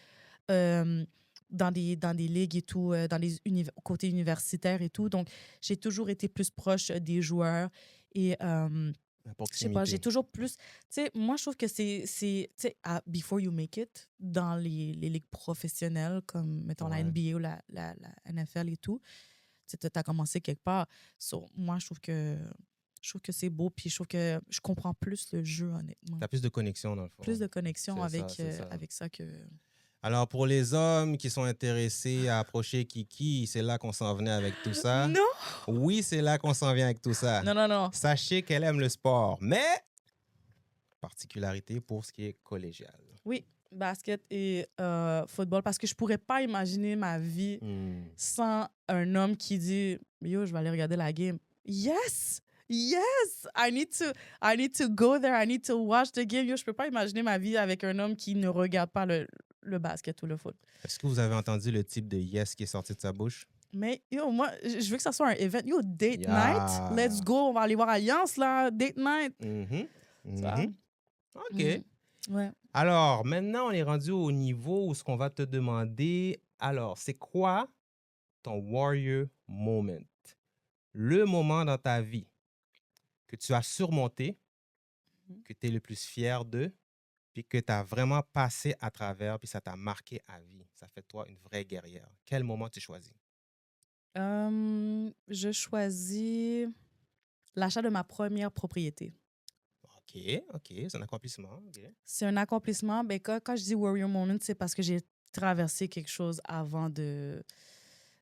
dans des ligues et tout, dans les côtés universitaires et tout. Donc, j'ai toujours été plus proche des joueurs. Et La je sais pas, proximité. j'ai toujours plus... Tu sais, moi, je trouve que c'est tu sais, before you make it, dans les ligues professionnelles, comme, mettons, la Ouais. NBA ou la NFL et tout, tu as commencé quelque part. So, moi, je trouve que c'est beau, puis je trouve que je comprends plus le jeu, honnêtement. Tu as plus de connexion, dans le fond. Plus de connexion C'est ça, avec, c'est ça. avec ça que... Alors, pour les hommes qui sont intéressés à approcher Kiki, c'est là qu'on s'en venait avec tout ça. Non! Oui, c'est là qu'on s'en vient avec tout ça. Non, non, non. Sachez qu'elle aime le sport, mais particularité pour ce qui est collégial. Oui, basket et football parce que je pourrais pas imaginer ma vie sans un homme qui dit yo, je vais aller regarder la game. Yes! Yes! I need to go there. I need to watch the game. Yo, je peux pas imaginer ma vie avec un homme qui ne regarde pas le basket ou le foot. Est-ce que vous avez entendu le type de yes qui est sorti de sa bouche? Mais yo, moi, je veux que ça soit un event. Yo, date Yeah. night. Let's go. On va aller voir Alliance, là. Date night. Mhm. Tu vois? Mhm. OK. Ouais. Alors, maintenant, on est rendu au niveau où ce qu'on va te demander. Alors, c'est quoi ton warrior moment? Le moment dans ta vie que tu as surmonté, que tu es le plus fier de, puis que tu as vraiment passé à travers, puis ça t'a marqué à vie. Ça fait de toi une vraie guerrière. Quel moment tu choisis? Je choisis l'achat de ma première propriété. OK, c'est un accomplissement. OK. C'est un accomplissement. Ben, quand je dis warrior moment, c'est parce que j'ai traversé quelque chose avant de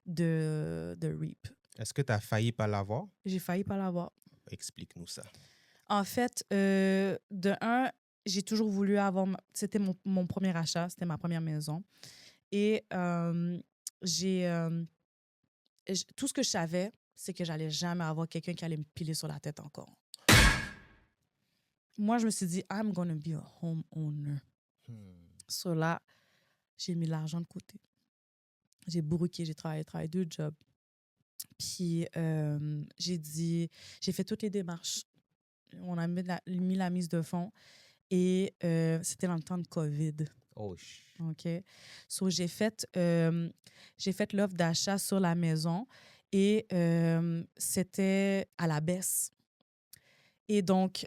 REAP. Est-ce que tu as failli pas l'avoir? J'ai failli pas l'avoir. Explique-nous ça. En fait, de un, j'ai toujours voulu avoir... C'était mon premier achat, c'était ma première maison. Et tout ce que je savais, c'est que j'allais jamais avoir quelqu'un qui allait me piler sur la tête encore. Moi, je me suis dit, I'm gonna be a homeowner. So là, j'ai mis l'argent de côté. J'ai bourriqué, j'ai travaillé 2 jobs. Puis, j'ai fait toutes les démarches. On a mis la mise de fonds. Et c'était dans le temps de COVID. Oh, OK. So, j'ai fait l'offre d'achat sur la maison et c'était à la baisse. Et donc,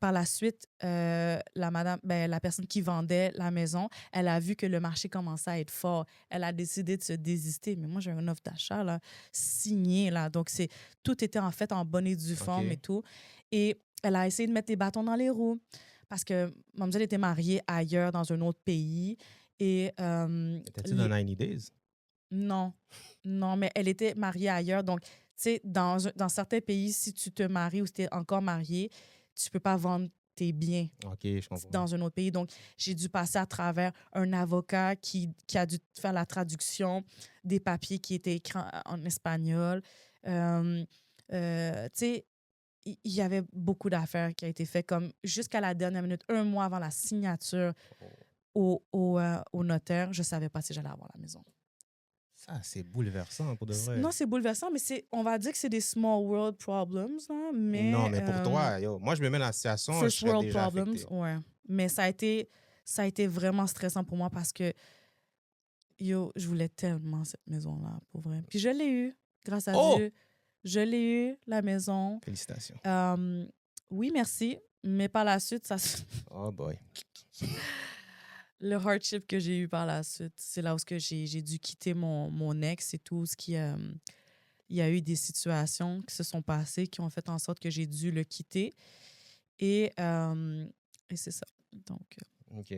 par la suite, la personne qui vendait la maison, elle a vu que le marché commençait à être fort. Elle a décidé de se désister. Mais moi, j'ai une offre d'achat là, signée. Là. Donc, tout était en fait en bonne et due forme OK. et tout. Et elle a essayé de mettre les bâtons dans les roues parce que mademoiselle était mariée ailleurs, dans un autre pays. Et Étais-tu dans 90 Days? non, mais elle était mariée ailleurs. Donc, tu sais, dans certains pays, si tu te maries ou si tu es encore marié, tu peux pas vendre tes biens OK, je comprends. dans un autre pays. Donc, j'ai dû passer à travers un avocat qui a dû faire la traduction des papiers qui étaient écrits en espagnol. Tu sais, il y avait beaucoup d'affaires qui ont été faites comme jusqu'à la dernière minute, 1 mois avant la signature au notaire, je savais pas si j'allais avoir la maison. Ça, c'est bouleversant pour de vrai. Non, c'est bouleversant, mais on va dire que c'est des small world problems, là, mais... Non, mais pour toi, yo, moi, je me mets dans la situation, je First serais world déjà problems, affecté. ouais. Mais ça a été vraiment stressant pour moi parce que, yo, je voulais tellement cette maison-là, pour vrai. Puis je l'ai eue, grâce à Oh! Dieu. Je l'ai eue, la maison. Félicitations. Oui, merci, mais par la suite, Oh boy. le hardship que j'ai eu par la suite, c'est là où j'ai dû quitter mon ex et tout. Il y a eu des situations qui se sont passées qui ont fait en sorte que j'ai dû le quitter. Et c'est ça. Donc, OK.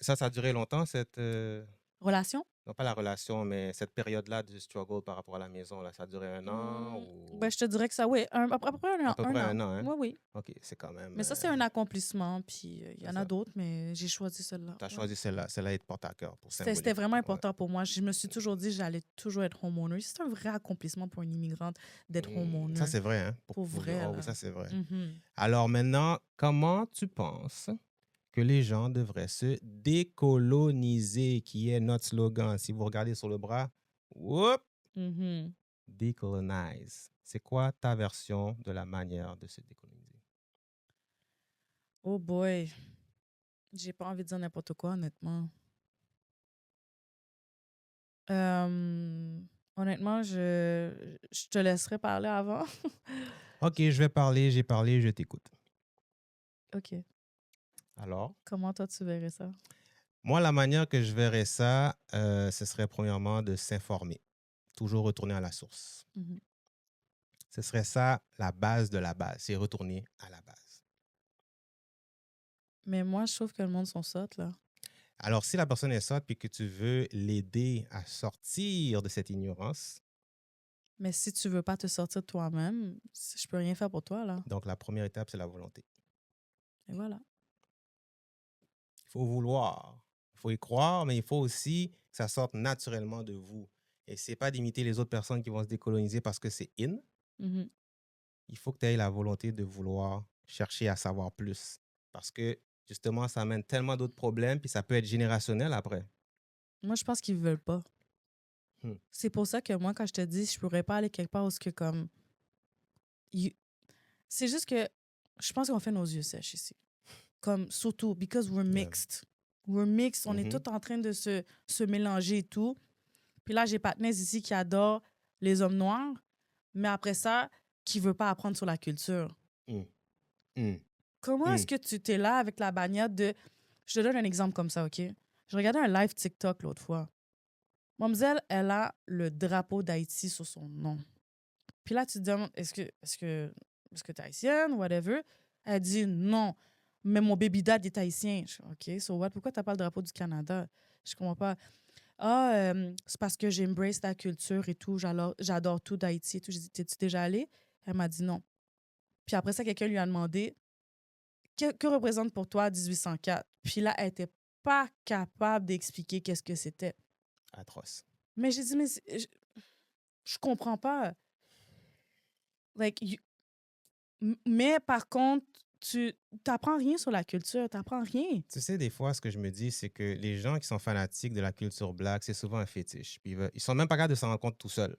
Ça a duré longtemps, cette... relation? Non, pas la relation, mais cette période-là de struggle par rapport à la maison, là, ça a duré 1 an ou... Ben, je te dirais que ça, oui, à peu près un an. À peu près un an, hein? Oui, oui. OK, c'est quand même... Mais ça, c'est un accomplissement. Puis il y en c'est a ça. d'autres, mais j'ai choisi celle-là. Tu as Ouais. choisi celle-là. Celle-là est de porte à cœur pour C'était symbolique. vraiment Ouais. important pour moi. Je me suis toujours dit que j'allais toujours être homeowner. C'est un vrai accomplissement pour une immigrante d'être homeowner. Ça, c'est vrai, hein? Pour vrai, Oh, là. oui, ça, c'est vrai. Mhm. Alors maintenant, comment tu penses que les gens devraient se décoloniser, qui est notre slogan? Si vous regardez sur le bras, whoop, Mhm. décolonize. C'est quoi ta version de la manière de se décoloniser? Oh boy. J'ai pas envie de dire n'importe quoi, honnêtement. Honnêtement, je te laisserai parler avant. OK, je vais parler, j'ai parlé, je t'écoute. OK. Alors, Comment toi, tu verrais ça? moi, la manière que je verrais ça, ce serait premièrement de s'informer. Toujours retourner à la source. Mhm. Ce serait ça la base de la base, c'est retourner à la base. Mais moi, je trouve que le monde sont sottes, là. Alors, si la personne est sotte et que tu veux l'aider à sortir de cette ignorance, Mais si tu veux pas te sortir de toi-même, je peux rien faire pour toi, là. donc la première étape, c'est la volonté. Et voilà. Il faut vouloir. Il faut y croire, mais il faut aussi que ça sorte naturellement de vous. Et c'est pas d'imiter les autres personnes qui vont se décoloniser parce que c'est in. Mhm. Il faut que tu aies la volonté de vouloir chercher à savoir plus. Parce que, justement, ça amène tellement d'autres problèmes, puis ça peut être générationnel après. Moi, je pense qu'ils veulent pas. Hmm. C'est pour ça que moi, quand je te dis, je pourrais pas aller quelque part où ce que comme... C'est juste que je pense qu'on fait nos yeux sèches ici. Comme, surtout, because we're mixed. We're mixed. On est Mhm. tous en train de se mélanger et tout. Puis là, j'ai Patnais ici qui adore les hommes noirs, mais après ça, qui veut pas apprendre sur la culture. Hmm. Comment est-ce que tu t'es là avec la bagnole de... Je te donne un exemple comme ça, OK? Je regardais un live TikTok l'autre fois. Mademoiselle, elle a le drapeau d'Haïti sur son nom. Puis là, tu te demandes, est-ce que t'es haïtienne, whatever? Elle dit non, mais mon baby dad est haïtien. Je fais, OK, so what? Pourquoi t'as pas le drapeau du Canada? Je comprends pas. Ah, c'est parce que j'embrace la culture et tout, j'adore tout d'Haïti et tout. J'ai dit, t'es-tu déjà allée? Elle m'a dit non. Puis après ça, quelqu'un lui a demandé, que représente pour toi 1804? Puis là, elle était pas capable d'expliquer qu'est-ce que c'était. Atroce. Mais j'ai dit, mais je comprends pas. Like, mais par contre, tu t'apprends rien sur la culture, t'apprends rien. Tu sais, des fois, ce que je me dis, c'est que les gens qui sont fanatiques de la culture black, c'est souvent un fétiche. Puis ils sont même pas capables de s'en rendre compte tout seuls.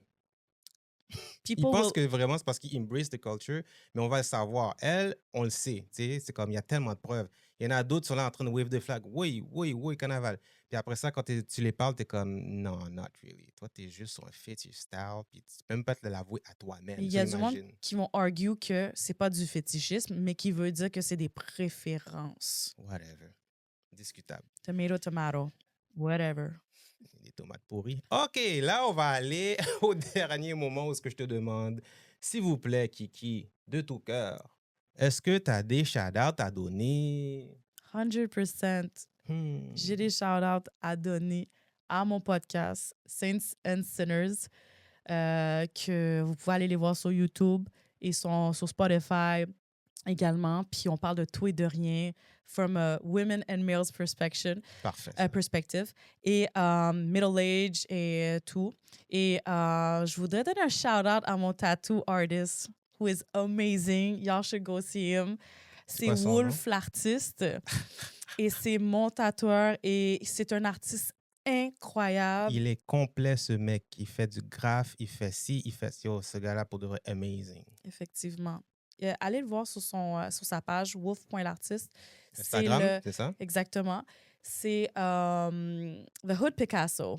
Ils People pensent will- que vraiment c'est parce qu'ils embrace the culture, mais on va le savoir. Elle, on le sait. Tu sais, c'est comme il y a tellement de preuves. Il y en a d'autres qui sont là en train de wave the flag. Oui, oui, oui, carnaval. Puis après ça, quand tu les parles, t'es comme non, not really. Toi, t'es juste sur un fetish style. Puis tu peux même pas te l'avouer à toi-même. Il y a du monde imagine. qui vont argue que c'est pas du fétichisme, mais qui veut dire que c'est des préférences. Whatever. Discutable. Tomato, tomato. Whatever. Des tomates pourries. OK, là, on va aller au dernier moment où ce que je te demande, s'il vous plaît, Kiki, de tout cœur, est-ce que tu as des shout-outs à donner? 100%. J'ai des shout-outs à donner à mon podcast, Saints and Sinners, que vous pouvez aller les voir sur YouTube et sur Spotify également. Puis on parle de tout et de rien, from a women and males Parfait. perspective, et middle age et tout. Et je voudrais donner un shout-out à mon tattoo artist, who is amazing. Y'all should go see him. C'est quoi son Wolf l'artiste. Et c'est mon tatoueur. Et c'est un artiste incroyable. Il est complet, ce mec. Il fait du graphe, il fait ci, il fait... Yo, ce gars-là, pour de vrai, amazing. Effectivement. Allez le voir sur sa page, wolf.l'artiste. Instagram, c'est ça? Exactement. C'est The Hood Picasso.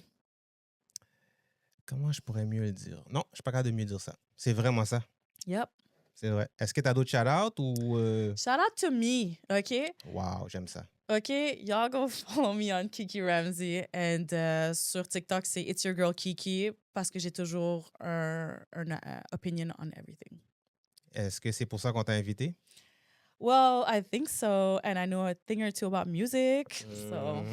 Comment je pourrais mieux le dire? Non, je suis pas capable de mieux dire ça. C'est vraiment ça. Yep. C'est vrai. Est-ce que tu as d'autres shout-outs ou... Shout out to me, OK? Wow, j'aime ça. OK, y'all go follow me on Kiki Ramsey. And sur TikTok, c'est It's Your Girl Kiki, parce que j'ai toujours un opinion on everything. Est-ce que c'est pour ça qu'on t'a invité? Well, I think so. And I know a thing or two about music. So.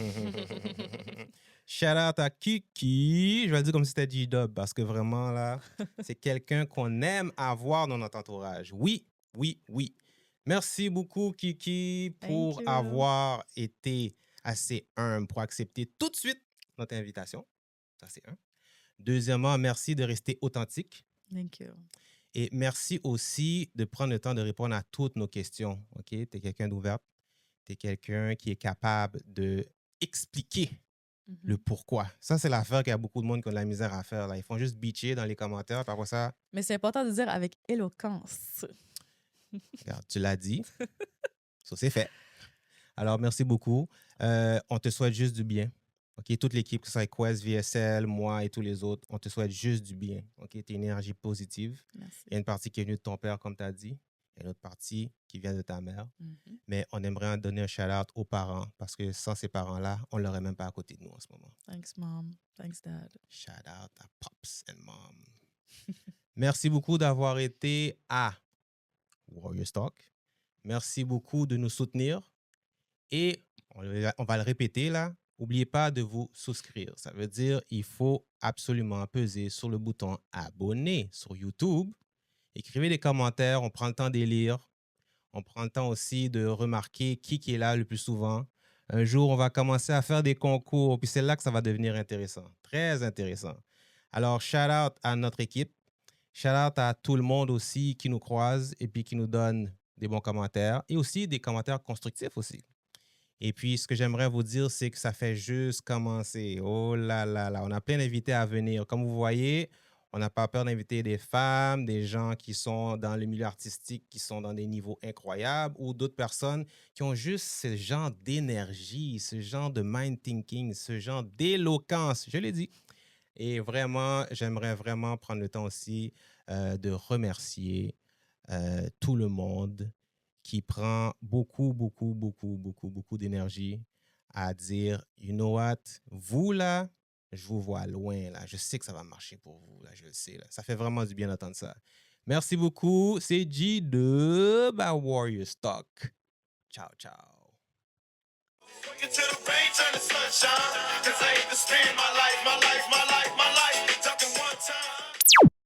Shout out à Kiki. Je vais le dire comme si c'était G-Dub parce que vraiment, là, c'est quelqu'un qu'on aime avoir dans notre entourage. Oui, oui, oui. Merci beaucoup, Kiki, pour Thank you. avoir été assez humble pour accepter tout de suite notre invitation. Ça, c'est un. Deuxièmement, merci de rester authentique. Thank you. Et merci aussi de prendre le temps de répondre à toutes nos questions. OK? Tu es quelqu'un d'ouverte. Tu es quelqu'un qui est capable d'expliquer le pourquoi. Ça, c'est l'affaire qu'il y a beaucoup de monde qui ont de la misère à faire. Là. Ils font juste bitcher dans les commentaires. Puis après ça, Mais c'est important de dire avec éloquence. regarde, tu l'as dit. Ça, c'est fait. Alors, merci beaucoup. On te souhaite juste du bien. OK? Toute l'équipe, que ce soit Quest, VSL, moi et tous les autres, on te souhaite juste du bien. OK? Tu as une énergie positive. Merci. Il y a une partie qui est venue de ton père, comme tu as dit. Il y a une autre partie qui vient de ta mère. Mhm. Mais on aimerait en donner un shout-out aux parents parce que sans ces parents-là, on ne l'aurait même pas à côté de nous en ce moment. Thanks, Mom. Thanks, Dad. Shout-out à Pops and Mom. Merci beaucoup d'avoir été à Warrior Talk. Merci beaucoup de nous soutenir. Et on va le répéter là. N'oubliez pas de vous souscrire. Ça veut dire qu'il faut absolument peser sur le bouton abonner sur YouTube. Écrivez des commentaires, on prend le temps de les lire. On prend le temps aussi de remarquer qui est là le plus souvent. Un jour, on va commencer à faire des concours, puis c'est là que ça va devenir intéressant, très intéressant. Alors, shout out à notre équipe, shout out à tout le monde aussi qui nous croise et puis qui nous donne des bons commentaires et aussi des commentaires constructifs aussi. Et puis, ce que j'aimerais vous dire, c'est que ça fait juste commencer. Oh là là là, on a plein d'invités à venir. Comme vous voyez, on n'a pas peur d'inviter des femmes, des gens qui sont dans le milieu artistique, qui sont dans des niveaux incroyables, ou d'autres personnes qui ont juste ce genre d'énergie, ce genre de mind thinking, ce genre d'éloquence. Je l'ai dit. Et vraiment, j'aimerais vraiment prendre le temps aussi de remercier tout le monde qui prend beaucoup d'énergie à dire, you know what, vous là, je vous vois loin là, je sais que ça va marcher pour vous là, je le sais là. Ça fait vraiment du bien d'entendre ça. Merci beaucoup, c'est G-Dub à Warrior Stock. Ciao, ciao. Into the rain, turn to sunshine. 'Cause I hate to spend my life, talking one time.